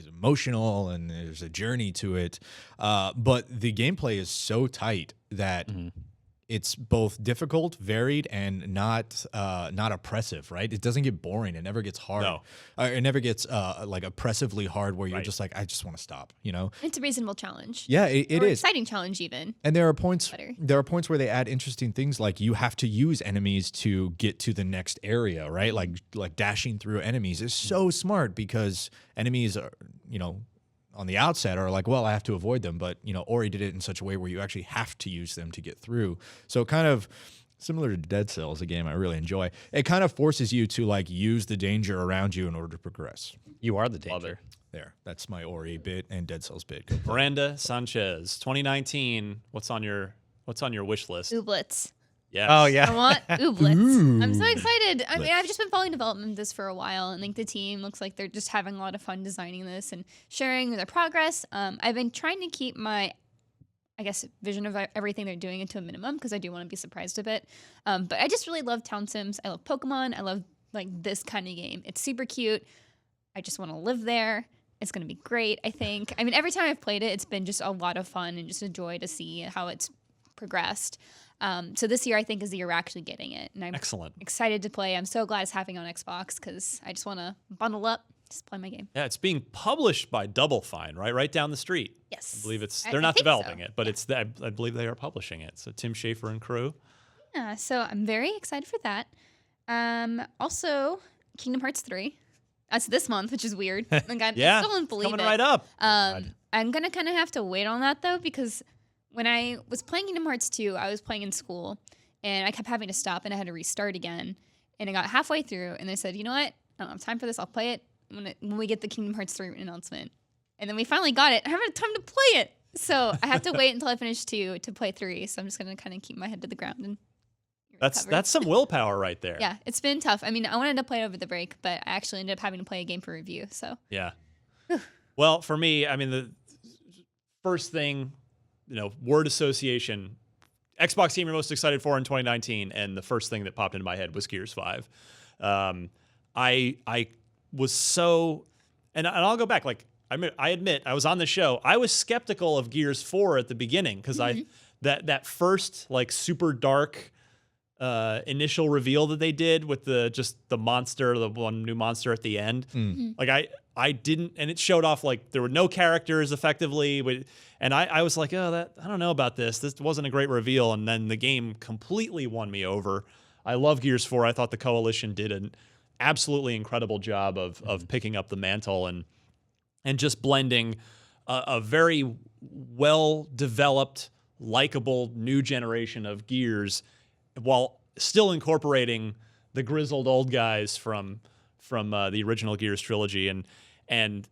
emotional and there's a journey to it, but the gameplay is so tight that it's both difficult, varied, and not oppressive. Right? It doesn't get boring. It never gets hard. No. It never gets like oppressively hard where you're just like, I just want to stop. You know? It's a reasonable challenge. Yeah, it Or is. exciting challenge even. And there are points. Better. There are points where they add interesting things, like you have to use enemies to get to the next area, right? Like dashing through enemies is so smart because enemies are, on the outset are like, well, I have to avoid them, but Ori did it in such a way where you actually have to use them to get through. So kind of similar to Dead Cells, a game I really enjoy. It kind of forces you to like use the danger around you in order to progress. You are the danger. Love it. There, that's my Ori bit and Dead Cells bit. Go play. Miranda Sanchez, 2019. What's on your wish list? Ooblets. Yes. Oh yeah. I want ooblets. I'm so excited. I mean, I've just been following development of this for a while, and like the team looks like they're just having a lot of fun designing this and sharing their progress. I've been trying to keep my, I guess, vision of everything they're doing into a minimum because I do want to be surprised a bit. But I just really love town sims. I love Pokemon. I love like this kind of game. It's super cute. I just want to live there. It's going to be great, I think. I mean, every time I've played it, it's been just a lot of fun and just a joy to see how it's progressed. So this year, I think, is the year we're actually getting it. And I'm Excellent. excited to play. I'm so glad it's happening on Xbox because I just want to bundle up, just play my game. Yeah, it's being published by Double Fine, right down the street. Yes. I believe it's. I They're not think developing so. it, but it's. I believe they are publishing it. So Tim Schafer and crew. Yeah, so I'm very excited for that. Also, Kingdom Hearts 3. That's this month, which is weird. Like, I Yeah, still don't it's believe coming it. right up. I'm going to kind of have to wait on that, though, because when I was playing Kingdom Hearts 2, I was playing in school, and I kept having to stop, and I had to restart again. And I got halfway through, and they said, you know what? I don't have time for this. I'll play it when we get the Kingdom Hearts 3 announcement. And then we finally got it. I haven't had time to play it. So I have to wait until I finish 2 to play 3. So I'm just going to kind of keep my head to the ground and recover. That's some willpower right there. Yeah, it's been tough. I mean, I wanted to play it over the break, but I actually ended up having to play a game for review. So Yeah. Well, for me, I mean, the first thing, word association, Xbox game you're most excited for in 2019, and the first thing that popped into my head was Gears 5. I was so, and I'll go back. Like I admit, I was on the show. I was skeptical of Gears 4 at the beginning because that first like super dark initial reveal that they did with the monster, the one new monster at the end. Like I didn't, and it showed off like there were no characters effectively, and I was like, I don't know about this. This wasn't a great reveal, and then the game completely won me over. I love Gears 4. I thought the Coalition did an absolutely incredible job of picking up the mantle and just blending a very well developed, likable new generation of Gears, while still incorporating the grizzled old guys from the original Gears trilogy. And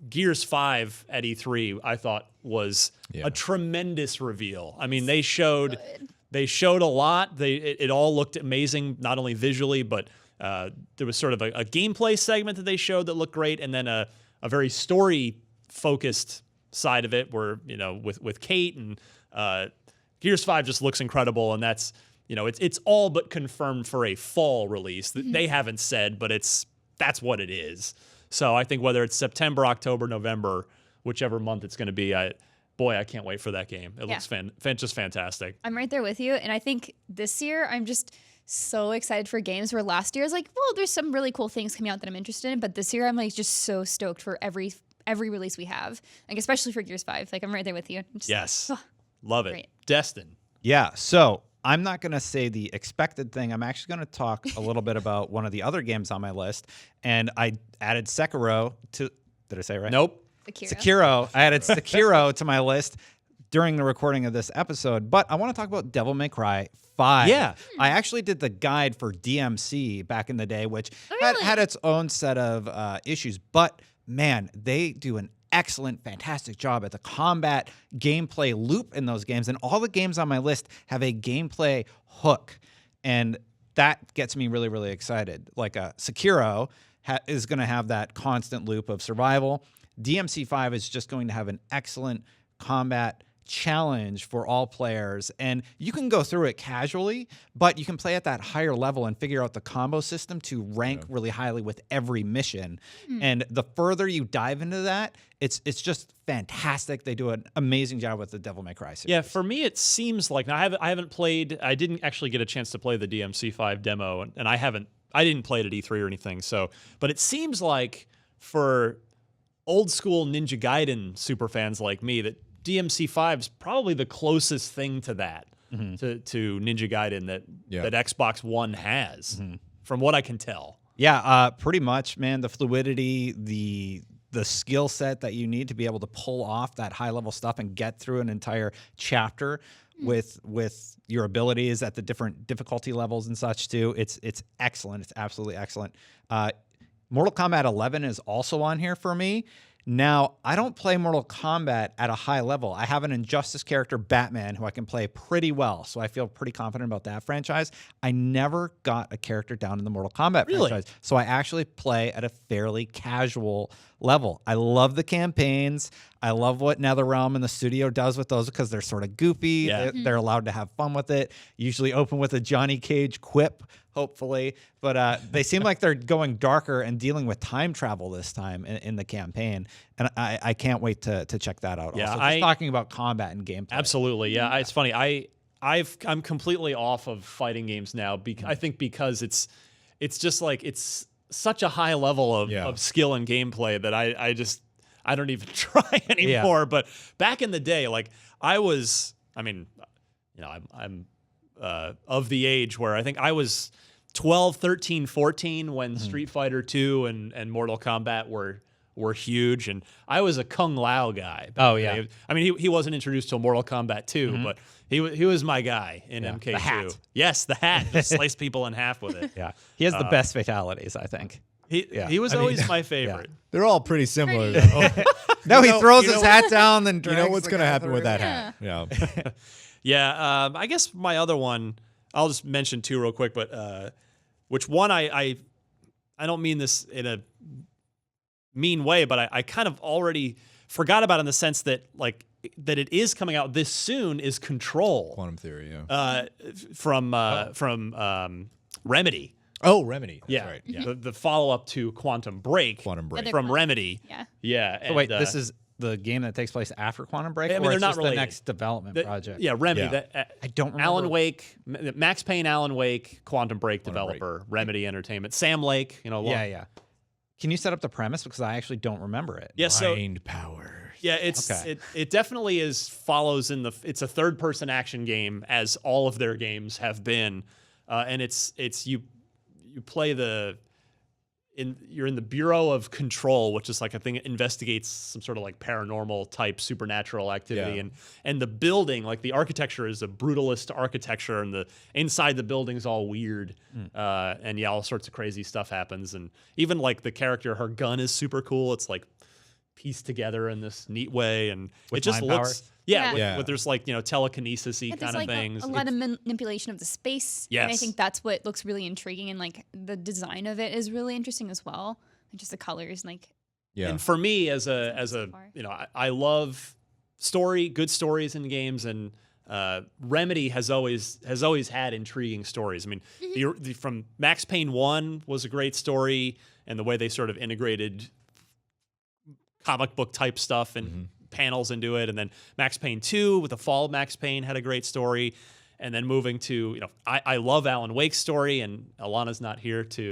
Gears 5 at E3, I thought was a tremendous reveal. I mean, they showed a lot. It all looked amazing, not only visually, but there was sort of a gameplay segment that they showed that looked great, and then a very story focused side of it where, with Kate, and Gears 5 just looks incredible. And that's, it's all but confirmed for a fall release. They haven't said, but that's what it is. So I think whether it's September, October, November, whichever month it's going to be, I can't wait for that game. It looks just fantastic. I'm right there with you. And I think this year I'm just so excited for games where last year I was like, well, there's some really cool things coming out that I'm interested in. But this year I'm like just so stoked for every release we have, like especially for Gears 5. Like I'm right there with you. Yes. Love it. Great. Destin. Yeah, so I'm not going to say the expected thing. I'm actually going to talk a little bit about one of the other games on my list. And I added Sekiro to... Did I say it right? Nope. Sekiro. I added Sekiro to my list during the recording of this episode. But I want to talk about Devil May Cry 5. Yeah. I actually did the guide for DMC back in the day, which had its own set of issues. But, man, they do an excellent, fantastic job at the combat gameplay loop in those games. And all the games on my list have a gameplay hook. And that gets me really, really excited. Like Sekiro is going to have that constant loop of survival. DMC5 is just going to have an excellent combat challenge for all players, and you can go through it casually, but you can play at that higher level and figure out the combo system to rank really highly with every mission. And the further you dive into that, it's just fantastic. They do an amazing job with the Devil May Cry series. Yeah, for me it seems like, now I haven't played, I didn't actually get a chance to play the DMC5 demo, and I didn't play it at E3 or anything, but it seems like for old school Ninja Gaiden superfans like me that DMC5 is probably the closest thing to that, to Ninja Gaiden that Xbox One has, from what I can tell. Yeah, pretty much, man. The fluidity, the skill set that you need to be able to pull off that high level stuff and get through an entire chapter with your abilities at the different difficulty levels and such too. It's excellent. It's absolutely excellent. Mortal Kombat 11 is also on here for me. Now, I don't play Mortal Kombat at a high level. I have an Injustice character, Batman, who I can play pretty well, so I feel pretty confident about that franchise. I never got a character down in the Mortal Kombat franchise, so I actually play at a fairly casual level. I love the campaigns. I love what NetherRealm and the studio does with those because they're sort of goofy. They're allowed to have fun with it. Usually open with a Johnny Cage quip hopefully. But they seem like they're going darker and dealing with time travel this time in the campaign. And I can't wait to check that out. Yeah, also, just talking about combat and gameplay. Absolutely, yeah. It's funny. I'm completely off of fighting games now. I think because it's just like it's such a high level of skill and gameplay that I don't even try anymore. Yeah. But back in the day, like I'm of the age where I think I was 12, 13, 14 when Street Fighter 2 and Mortal Kombat were huge, and I was a Kung Lao guy. Oh yeah, I mean he wasn't introduced till Mortal Kombat 2, but he was my guy in MK2. The hat. Yes, the hat. Just slice people in half with it. Yeah, he has the best fatalities, I think. He was always my favorite. They're all pretty similar. Though. No, he throws his hat down, then drags you know what's the going to guy happen through. with that hat. Yeah. Yeah, I guess my other one, I'll just mention two real quick, but which one I don't mean this in a mean way, but I kind of already forgot about in the sense that that it is coming out this soon is Control. Quantum Theory, yeah. From Remedy. Oh, Remedy. That's Yeah, right. Yeah. the follow-up to Quantum Break. Quantum Break. From Remedy. Yeah. Yeah. So wait, this is the game that takes place after Quantum Break, I mean, or they're it's not just related. the next development project? Yeah, Remedy. Yeah. I don't remember. Alan Wake, Max Payne, Alan Wake, Quantum Break Quantum developer, Remedy Entertainment, Sam Lake. Yeah. Can you set up the premise, because I actually don't remember it? Yeah, so Mind power. yeah, it's Okay. it definitely follows in it's a third person action game, as all of their games have been, and it's you play you're in the Bureau of Control, which is like a thing that investigates some sort of like paranormal type supernatural activity. Yeah. And the building, like the architecture is a brutalist architecture, and the inside the building's all weird. And all sorts of crazy stuff happens. And even like the character, her gun is super cool. It's like pieced together in this neat way. And With it just mind looks, power? Yeah. with there's like, telekinesis-y There's kind of like things. a lot of manipulation of the space. And I Yes. think that's what looks really intriguing, and like the design of it is really interesting as well. Like just the colors, and like Yeah. And for me, as a far. I love good stories in games, and Remedy has always had intriguing stories. I mean, from Max Payne 1 was a great story, and the way they sort of integrated comic book type stuff and panels into it, and then Max Payne 2 with the fall of Max Payne had a great story. And then moving to, I love Alan Wake's story, and Alana's not here to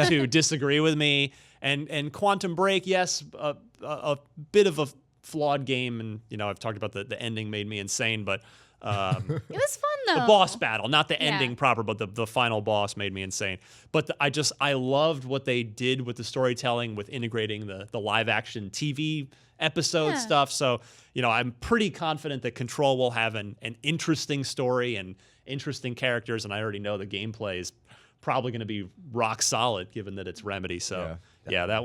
to disagree with me. And Quantum Break, yes, a bit of a flawed game, and I've talked about the ending made me insane, but it was fun though. the boss battle, not the Yeah. ending proper, but the final boss made me insane. But I loved what they did with the storytelling, with integrating the live action TV episode stuff. So, I'm pretty confident that Control will have an interesting story and interesting characters, and I already know the gameplay is probably going to be rock solid, given that it's Remedy. So, yeah, that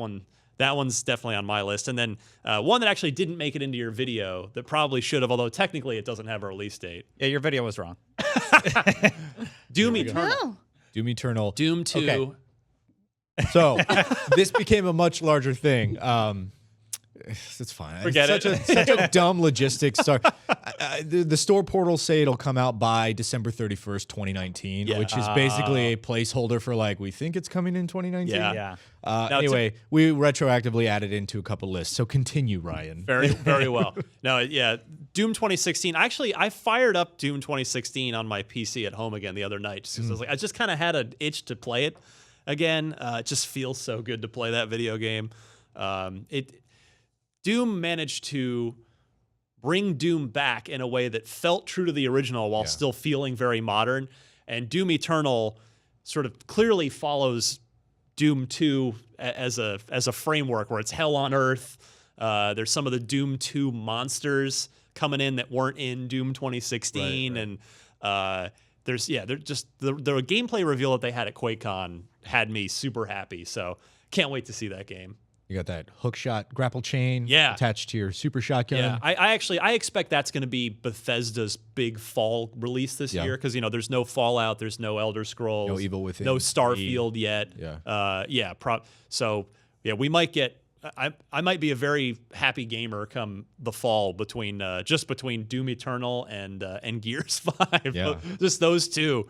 one's definitely on my list. And then one that actually didn't make it into your video that probably should have, although technically it doesn't have a release date. Yeah, your video was wrong. Doom Eternal. Oh, Doom Eternal. Doom 2. Okay. So this became a much larger thing. It's fine. Forget it's such a dumb logistics. Sorry. The store portals say it'll come out by December 31st, 2019, which is basically a placeholder for we think it's coming in 2019. Yeah. Anyway, we retroactively added into a couple lists. So continue, Ryan. Very, very well. No, yeah. Doom 2016. Actually, I fired up Doom 2016 on my PC at home again the other night, just 'cause I just kind of had an itch to play it again. It just feels so good to play that video game. Doom managed to bring Doom back in a way that felt true to the original while still feeling very modern. And Doom Eternal sort of clearly follows Doom 2 as a framework where it's hell on earth. There's some of the Doom 2 monsters coming in that weren't in Doom 2016, Right. and they're just the gameplay reveal that they had at QuakeCon had me super happy. So can't wait to see that game. You got that hook shot grapple chain attached to your super shotgun. Yeah, I expect that's going to be Bethesda's big fall release this year, because there's no Fallout, there's no Elder Scrolls, No Evil Within no Starfield yet. So we might get. I might be a very happy gamer come the fall between Doom Eternal and Gears 5. Yeah. Just those two.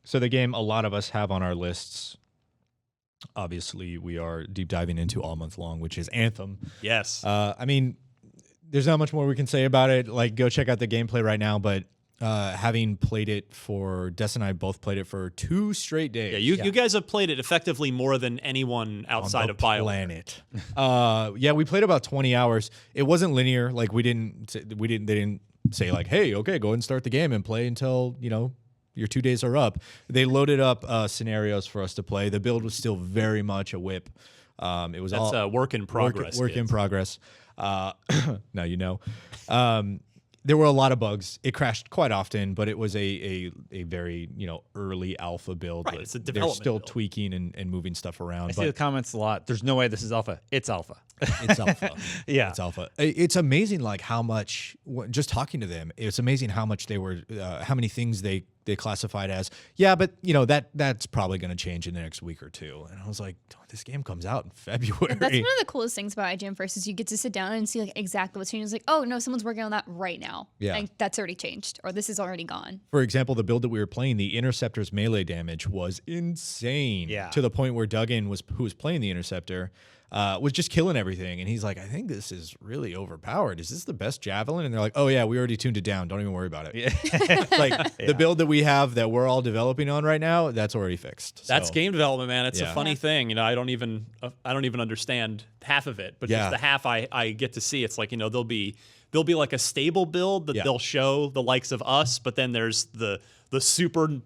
So the game a lot of us have on our lists, obviously we are deep diving into all month long, which is Anthem. Yes. I mean, there's not much more we can say about it. Like, go check out the gameplay right now, but having played it Des and I both played it for 2 straight days. Yeah, you guys have played it effectively more than anyone outside of BioWare. Planet. Yeah, we played about 20 hours. It wasn't linear. Like they didn't say like, hey, okay, go ahead and start the game and play until, your 2 days are up. They loaded up scenarios for us to play. The build was still very much a whip. It was That's a work in progress. Work in progress. Now you know. There were a lot of bugs. It crashed quite often, but it was a very early alpha build. Right, it's a They're development still build. tweaking and moving stuff around. I see the comments a lot. There's no way this is alpha. It's alpha. It's alpha. Yeah. It's alpha. It's amazing, like how much. Just talking to them, it's amazing how much they were, how many things they classified as. Yeah, but that's probably going to change in the next week or two. And I was like, oh, this game comes out in February. That's one of the coolest things about IGN First is you get to sit down and see like exactly what's changing. It's like, oh no, someone's working on that right now. Yeah. Like that's already changed, or this is already gone. For example, the build that we were playing, the Interceptor's melee damage was insane. Yeah. To the point where Duggan who was playing the Interceptor, was just killing everything. And he's like, I think this is really overpowered. Is this the best Javelin? And they're like, oh yeah, we already tuned it down. Don't even worry about it. Like the build that we have that we're all developing on right now, that's already fixed. That's So, game development, man. It's a Yeah. funny thing. I don't even understand half of it, but Yeah. just the half I get to see. It's like there'll be like a stable build that they'll show the likes of us, but then there's the super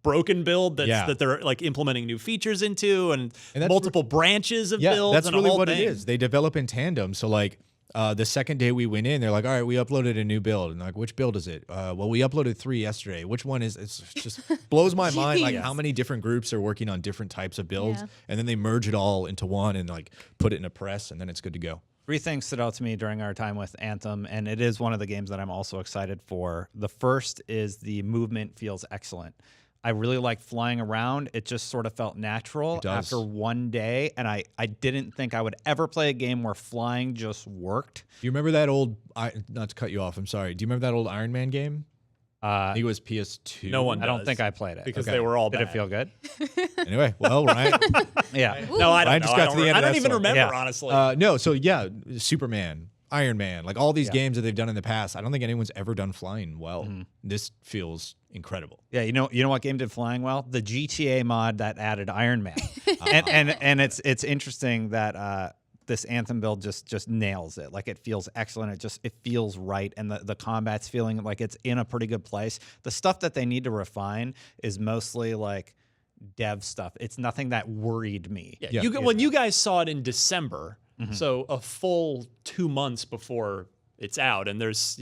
broken build that they're like implementing new features into and that's multiple branches of Yeah, builds. that's and a really whole what thing. it is. They develop in tandem. So like the second day we went in, they're like, all right, we uploaded a new build. And like, which build is it? Well, we uploaded 3 yesterday. Which one is? It's just blows my mind like how many different groups are working on different types of builds. Yeah. And then they merge it all into one and like put it in a press and then it's good to go. 3 things stood out to me during our time with Anthem, and it is one of the games that I'm also excited for. The first is the movement feels excellent. I really like flying around. It just sort of felt natural after one day, and I didn't think I would ever play a game where flying just worked. Do you remember that old, not to cut you off, I'm sorry. Do you remember that old Iron Man game? I think it was PS2. No one I don't does, think I played it. because Okay. they were all Did bad. it feel good? Anyway, well, Ryan. Yeah. No, I don't I know. just got to the end I of don't that even story. remember, Yeah. honestly. No, so yeah, Superman, Iron Man, like all these games that they've done in the past, I don't think anyone's ever done flying well. This feels incredible. Yeah, you know what game did flying well? The GTA mod that added Iron Man. and it's interesting that this Anthem build just nails it. Like it feels excellent. It feels right, and the combat's feeling like it's in a pretty good place. The stuff that they need to refine is mostly like dev stuff. It's nothing that worried me. Yeah, when you guys saw it in December, so a full 2 months before it's out, and there's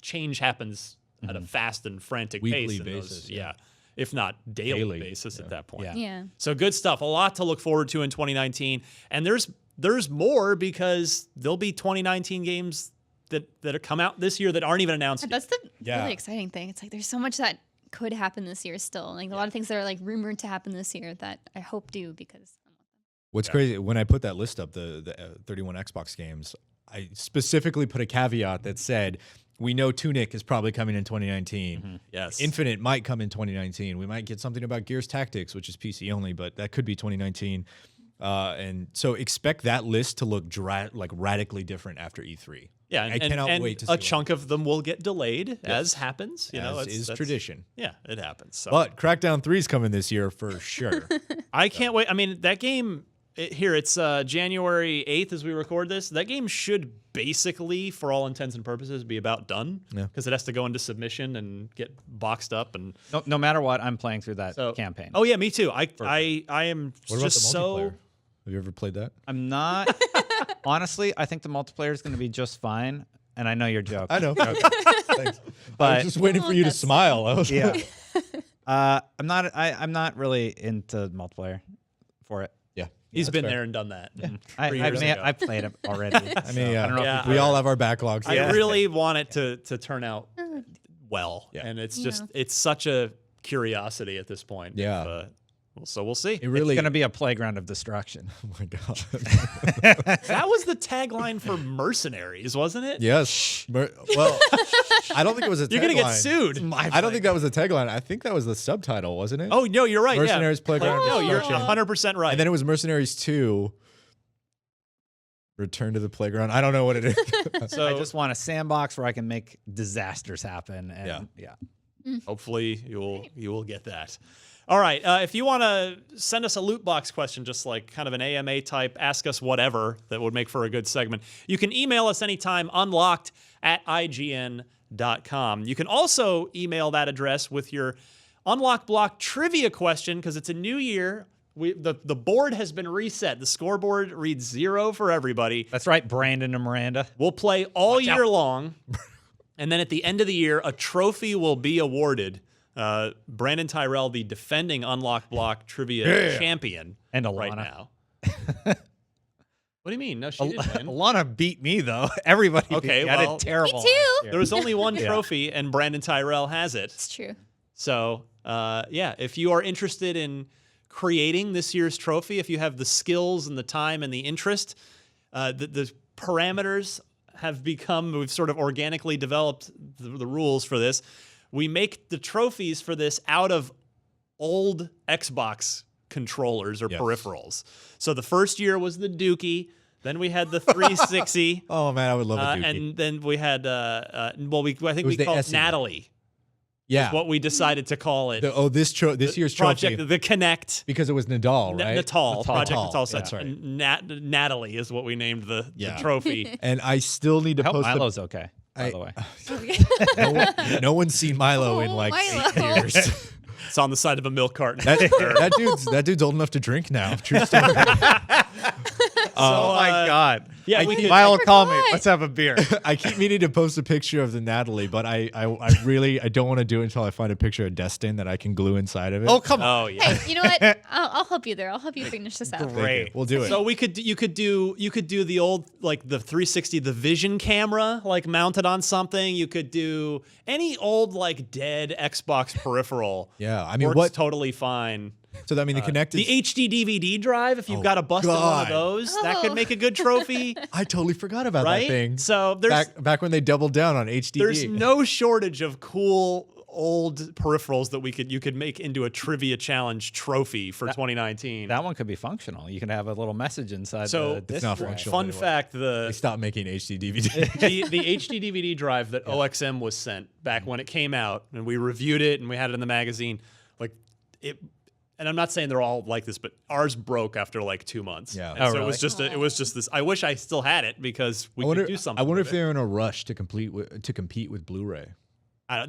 change happens at a fast and frantic Weekly pace. basis, Yeah, if not daily Daily, basis at that point. Yeah. Yeah. So good stuff. A lot to look forward to in 2019, and there's more because there'll be 2019 games that come out this year that aren't even announced yet. That's the Yeah. really exciting thing. It's like there's so much that could happen this year still. Like a lot of things that are like rumored to happen this year that I hope do because What's crazy, when I put that list up, the 31 Xbox games, I specifically put a caveat that said, we know Tunic is probably coming in 2019. Yes. Infinite might come in 2019. We might get something about Gears Tactics, which is PC only, but that could be 2019. And so expect that list to look radically different after E3. Yeah, I cannot wait to see a what chunk of them will get delayed, as happens. as is tradition. Yeah, it happens. So. But Crackdown 3 is coming this year for sure. I can't wait. I mean, that game it's January 8th as we record this. That game should basically, for all intents and purposes, be about done because it has to go into submission and get boxed up. And No matter what, I'm playing through that campaign. Oh yeah, me too. I am What about just the so. multiplayer? Have you ever played that? I'm not. Honestly, I think the multiplayer is going to be just fine. And I know you're joking. I know. Thanks. I But was just waiting for you to that's smile. I was yeah. I'm not really into multiplayer for it. yeah. He's that's been fair. there and done that. I 3 years ago. played it already. I mean, I don't know. Yeah. we all have our backlogs. I really want it to turn out well, Yeah. and it's just it's such a curiosity at this point. Yeah. So we'll see. It really It's going to be a playground of destruction. Oh my god. That was the tagline for Mercenaries, wasn't it? Yes. Well, I don't think it was a tagline. You're gonna get sued. I don't think that was the tagline. I think that was the subtitle, wasn't it? Oh no, you're right. Mercenaries Playground. No, you're Destruction. 100% right. And then it was Mercenaries 2. Return to the Playground. I don't know what it is. so I just want a sandbox where I can make disasters happen. And Yeah. hopefully you will get that. All right. If you want to send us a loot box question, just like kind of an AMA type, ask us whatever that would make for a good segment, you can email us anytime, unlocked@ign.com. You can also email that address with your Unlock Block trivia question, because it's a new year. The board has been reset. The scoreboard reads 0 for everybody. That's right, Brandon and Miranda. We'll play all year long, and then at the end of the year, a trophy will be awarded. Brandon Tyrell, the defending Unlock Block trivia champion, And Alana. right now. What do you mean? No, she didn't win. Alana beat me, though. Everybody Okay, beat me. I well- did terrible. Me too. last year. There was only one trophy, and Brandon Tyrell has it. It's true. So, if you are interested in creating this year's trophy, if you have the skills and the time and the interest, the parameters have become, we've sort of organically developed the rules for this. We make the trophies for this out of old Xbox controllers or peripherals. So the first year was the Dookie. Then we had the 360. Oh man, I would love a Dookie. And then we had, I think was we the called SE. Natalie. yeah. What we decided to call it. This year's Project, trophy the Connect. because it was Nadal, right? Natal. Project Natal, Natal. that's right. Natalie is what we named the Yeah. trophy. And I still need to I hope post. Milo's okay, by the way. No one's seen Milo in Oh, like Milo. 8 years. It's on the side of a milk carton. that dude's old enough to drink now. True story. Oh my God. Yeah, we could, Milo, call me. forgot. Let's have a beer. I keep meaning to post a picture of the Natalie, but I really don't want to do it until I find a picture of Destin that I can glue inside of it. Oh, come on. oh yeah. Hey, you know what? I'll help you there. I'll help you finish this out. Thank you. Great. We'll do it. So you could do the old, like the 360, the Vision camera, like mounted on something. You could do any old like dead Xbox peripheral. Yeah, I mean, works what- totally fine. So I mean, the Connect is. The HD DVD drive, if you've Oh, got a busted one of God. those, that could Oh. make a good trophy, I totally forgot about right? that thing. So there's Back when they doubled down on HDD. there's no shortage of cool old peripherals that you could make into a trivia challenge trophy for 2019. That one could be functional. You can have a little message inside So, the it's disc not drive. functional. Fun anyway. fact: They the stopped making HD DVD. the HD DVD drive that OXM was sent back when it came out, and we reviewed it and we had it in the magazine. Like it, and I'm not saying they're all like this, but ours broke after like 2 months. Yeah. And Oh, so really? it was just this. I wish I still had it because we could do something. I wonder with if it. they're in a rush to compete with Blu-ray.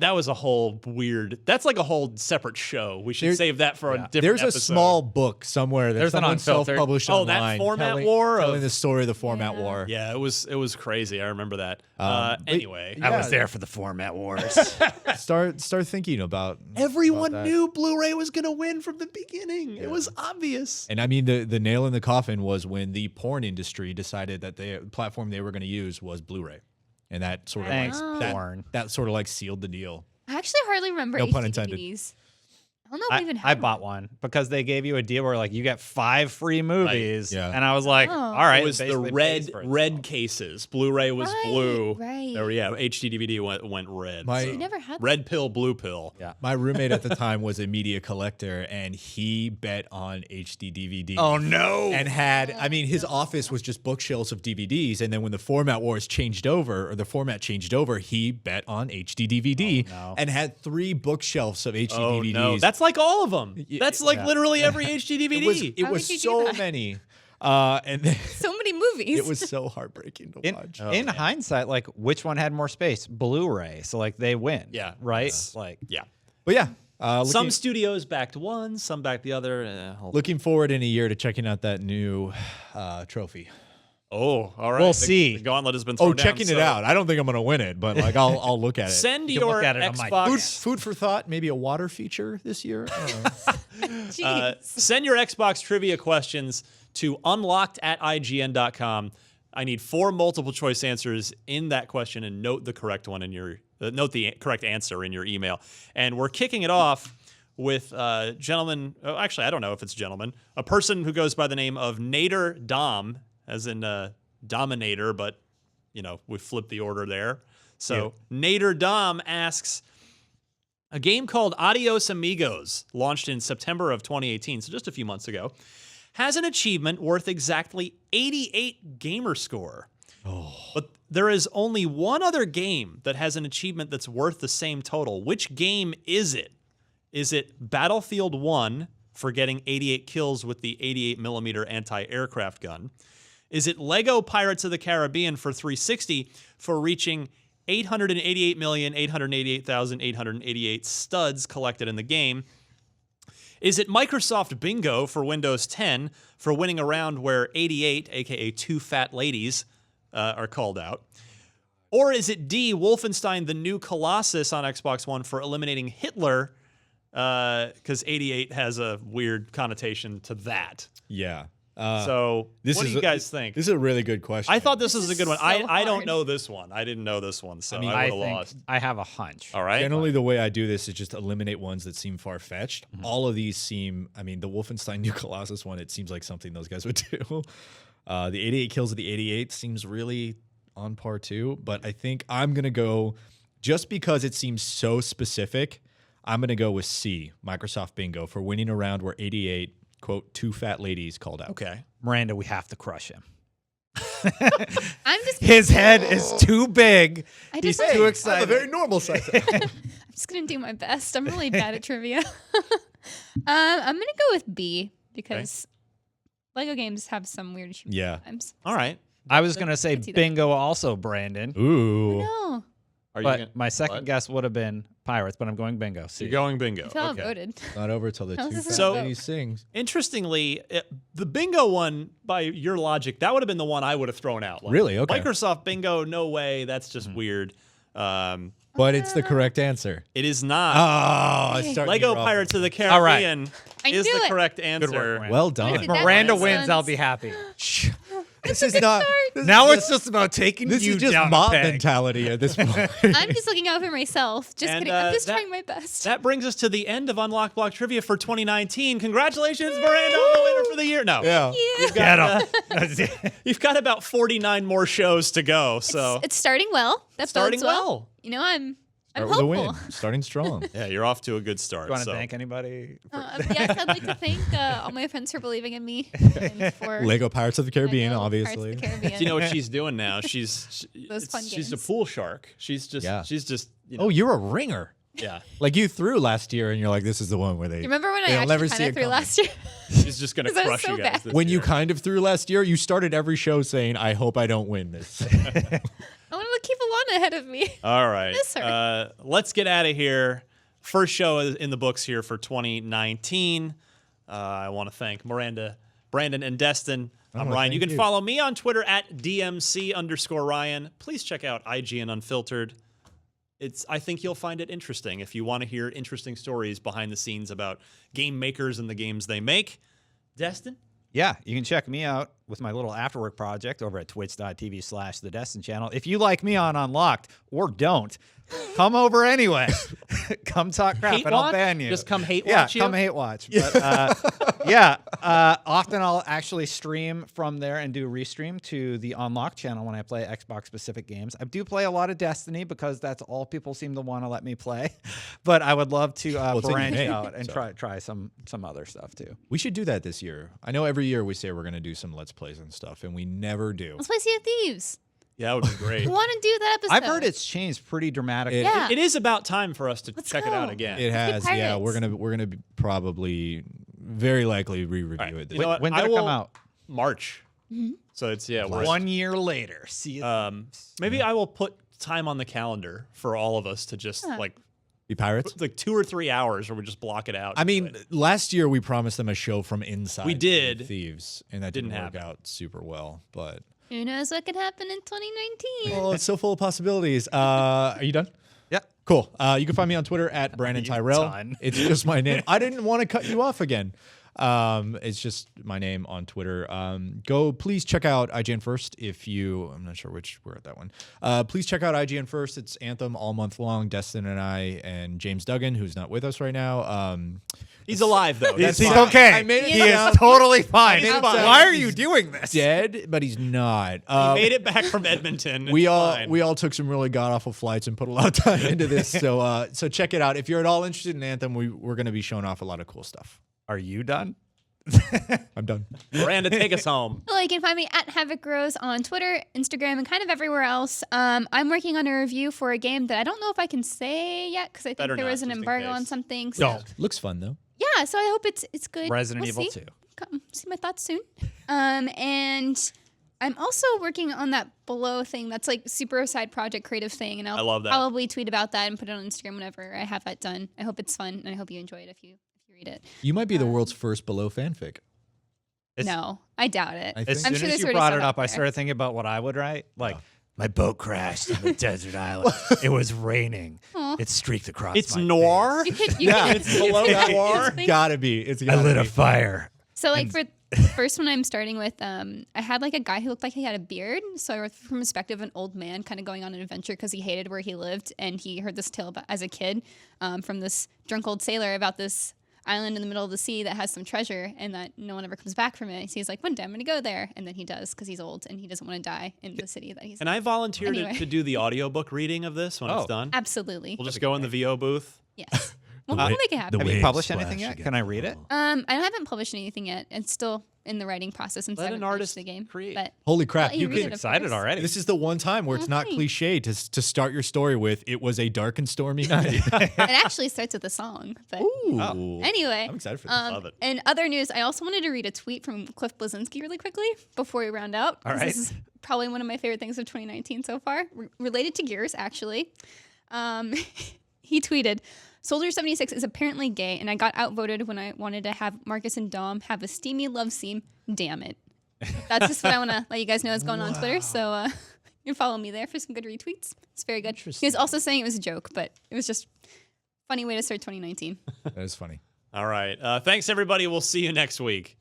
That was a whole weird. That's like a whole separate show. We should There- save that for a different There's episode. a small book somewhere that There's an someone unfiltered- self-published Oh, that online. format war telling of- the story of the format Yeah. war. Yeah, it was crazy. I remember that. But- Anyway, I was Yeah. there for the format wars. Start thinking about everyone about that. knew Blu-ray was going to win from the beginning. It was obvious. And I mean, the nail in the coffin was when the porn industry decided that the platform they were going to use was Blu-ray, and that sort of Thanks, like, porn. that sort of like sealed the deal. I actually hardly remember No pun HD intended. DVDs. I don't know if we even I had bought one because they gave you a deal where like you get 5 free movies, Yeah. and I was like, Oh. all right. It was the basically red pays for red itself. cases. Blu-ray was Right, blue. right. Or yeah, HD DVD went red. My- So We never had red pill, blue pill. Yeah. My roommate at the time was a media collector, and he bet on HD DVD. Oh no! And had, I mean, his office was just bookshelves of DVDs. And then when the format wars changed over, or the format changed over, he bet on HD DVD Oh, no. and had 3 bookshelves of HD Oh DVDs. no, that's like all of them. That's like yeah. literally every HD DVD. it How was did you do so that? many. And then so many movies. it was so heartbreaking to in watch. in hindsight, like which one had more space? Blu-ray. So like they win. Yeah. Right. Like yeah. But yeah, Some looking, studios backed one, some backed the other. looking forward in a year to checking out that new trophy. Oh, all right. We'll The- see. The gauntlet has been thrown Oh, down, checking it so out. I don't think I'm going to win it, but like I'll look at it. Send You can your look at it on my Xbox. Food for thought, maybe a water feature this year. I don't know. Jeez. Send your Xbox trivia questions to unlocked@ign.com. I need 4 multiple choice answers in that question, and note the correct one in your note the correct answer in your email. And we're kicking it off with a gentleman. Oh, actually, I don't know if it's a gentleman. A person who goes by the name of Nader Dom, as in Dominator, but we flipped the order there. So Nader Dom asks, a game called Adios Amigos, launched in September of 2018, so just a few months ago, has an achievement worth exactly 88 gamer score. Oh. But there is only one other game that has an achievement that's worth the same total. Which game is it? Is it Battlefield 1 for getting 88 kills with the 88mm anti-aircraft gun? Is it Lego Pirates of the Caribbean for 360 for reaching 888,888,888 studs collected in the game? Is it Microsoft Bingo for Windows 10 for winning a round where 88, aka 2 fat ladies, are called out? Or is it D, Wolfenstein the New Colossus on Xbox One for eliminating Hitler, because 88 has a weird connotation to that? Yeah. So what do you guys think? This is a really good question. I thought this was a good one. so I don't hard. know this one. I didn't know this one, so I would I have think lost. I have a hunch. All right. Generally, the way I do this is just eliminate ones that seem far-fetched. All of these seem, the Wolfenstein New Colossus one, it seems like something those guys would do. The 88 kills of the 88 seems really on par too, but I think I'm going to go, just because it seems so specific, I'm going to go with C, Microsoft Bingo, for winning a round where 88, quote, 2 fat ladies called out. Okay. Miranda, we have to crush him. I'm just. His head is too big. He's too excited. I have a very normal size head. I'm just gonna do my best. I'm really bad at trivia. I'm gonna go with B because Lego games have some weird achievements Yeah. sometimes. All right. I was going to say can see that. bingo also, Brandon. Ooh. No, Are But gonna- my second what? guess would have been Pirates, but I'm going bingo. So you're going bingo. I feel I Okay. voted. Not over till the How's 2 this fat So- ladies sings. Interestingly, the bingo one, by your logic, that would have been the one I would have thrown out. Like, Really? Okay. Microsoft Bingo, no way. That's just weird. But it's the correct answer. It is not. Oh, I started Lego you off. Pirates of the All right. Caribbean I is knew the it. correct answer. Miranda. Well What done. is it? That Miranda makes wins, sense. I'll be happy. This is not. This Now is it's just about taking This you is just down a mob peg. mentality at this point. I'm just looking out for myself. Just And, kidding. I'm just that- trying my best. That brings us to the end of Unlock Block Trivia for 2019. Congratulations, Miranda, on the winner for the year. No. Yeah. You've got, you've got about 49 more shows to go. So It's starting well. That starting bodes well. well. You know, I'm Start with a hopeful. win. Starting strong. Yeah, you're off to a good start. Do you want to so. thank anybody? Yes, I'd like to thank all my friends for believing in me. And for Lego Pirates of the Caribbean, Lego Pirates of obviously. the Caribbean. Do you know what she's doing now? She's fun she's a games. pool shark. She's just Oh, you're a ringer. yeah. Like you threw last year, and you're like, "This is the one where they." You remember when I they'll never actually see kind it of threw coming. last year? She's just gonna 'Cause I was crush so you guys. bad. This When you year. kind of threw last year, you started every show saying, "I hope I don't win this." I want to keep Alana ahead of me. All right. miss her. Let's get out of here. First show in the books here for 2019. I want to thank Miranda, Brandon, and Destin. I'm Oh, Ryan. You thank can you. follow me on Twitter at DMC_Ryan. Please check out IGN Unfiltered. I think you'll find it interesting if you want to hear interesting stories behind the scenes about game makers and the games they make. Destin? Yeah, you can check me out with my little afterwork project over at twitch.tv/The Destin Channel. If you like me on Unlocked, or don't, come over anyway. Come talk crap Hate and I'll watch? ban you. Just come hate yeah, watch you? come hate watch. But often I'll actually stream from there and do a restream to the Unlocked channel when I play Xbox-specific games. I do play a lot of Destiny because that's all people seem to want to let me play. But I would love to it's in your branch name, out and so. try some other stuff too. We should do that this year. I know every year we say we're going to do some Let's Plays and stuff, and we never do. Let's play Sea of Thieves. Yeah, that would be great. I want to do that episode. I've heard it's changed pretty dramatically. Yeah. It is about time for us to Let's check it out go. again. It has, Pirates. yeah. We're gonna be probably very likely re-review All right. it. This You know what? When I did it will- come out? March. So it's we're 1 year later. See you. maybe I will put time on the calendar for all of us to just Be pirates. 2 or 3 hours where we just block it out. I mean, last year we promised them a show from inside. We did. Thieves, and that Didn't didn't work happen. out super well. But Who knows what could happen in 2019? oh, it's so full of possibilities. Are you done? Yeah. Cool. You can find me on Twitter at Brandon You Tyrell. done. It's just my name. I didn't want to cut you off again. It's just my name on Twitter. Go please check out IGN First if you. I'm not sure which we're at that one. Please check out IGN First. It's Anthem all month long. Destin and I and James Duggan, who's not with us right now. He's alive though. He's That's fine. okay. I made it He sound- is totally fine. made it sound Why are he's you doing this? Dead, but he's not. He made it back from Edmonton. We It's all fine. we all took some really god awful flights and put a lot of time into this. So check it out. If you're at all interested in Anthem, we're going to be showing off a lot of cool stuff. Are you done? I'm done. Miranda, take us home. Well, you can find me at Havoc Rose on Twitter, Instagram, and kind of everywhere else. I'm working on a review for a game that I don't know if I can say yet because I think Better there not, was an just in embargo on case. something. So. Don't. Looks fun though. Yeah, so I hope it's good. Resident We'll Evil see. 2. Come see my thoughts soon. And I'm also working on that Below thing that's like super side project creative thing, and I love that. probably tweet about that and put it on Instagram whenever I have that done. I hope it's fun, and I hope you enjoy it if you read it. You might be the world's first Below fanfic. No, I doubt it. I As think- soon I'm sure as there's you already brought stuff it out up, I there. started thinking about what I would write. Like, my boat crashed on the desert island. It was raining. Aw. It streaked across It's my noir. You could, Yeah, could- it's below you could- noir. it's Gotta be. It's face. I gotta lit be. a fire. So like for the first one I'm starting with, I had like a guy who looked like he had a beard. So I wrote from the perspective of an old man kind of going on an adventure because he hated where he lived. And he heard this tale about, as a kid from this drunk old sailor about this island in the middle of the sea that has some treasure and that no one ever comes back from it. So he's like, one day I'm going to go there. And then he does because he's old and he doesn't want to die in the city that he's in. And I volunteer Anyway. to do the audiobook reading of this when it's done. Absolutely. We'll just go in the VO booth. Yes. We'll make it happen. Have you published anything yet? Can I read it? I haven't published anything yet. It's still in the writing process since I Let haven't an finished artist the game. create. But Holy crap! I'll let You read could. it, of Excited course. already. This is the one time where it's not Okay. cliche to start your story with "It was a dark and stormy night." It actually starts with a song. But Ooh. anyway, I'm excited for this. Love it. In other news, I also wanted to read a tweet from Cliff Blazinski really quickly before we round out. 'Cause All right. This is probably one of my favorite things of 2019 so far, related to Gears, actually. He tweeted, Soldier 76 is apparently gay, and I got outvoted when I wanted to have Marcus and Dom have a steamy love scene. Damn it. That's just what I want to let you guys know is going on Twitter. So you can follow me there for some good retweets. It's very good. He was also saying it was a joke, but it was just a funny way to start 2019. That is funny. All right. Thanks, everybody. We'll see you next week.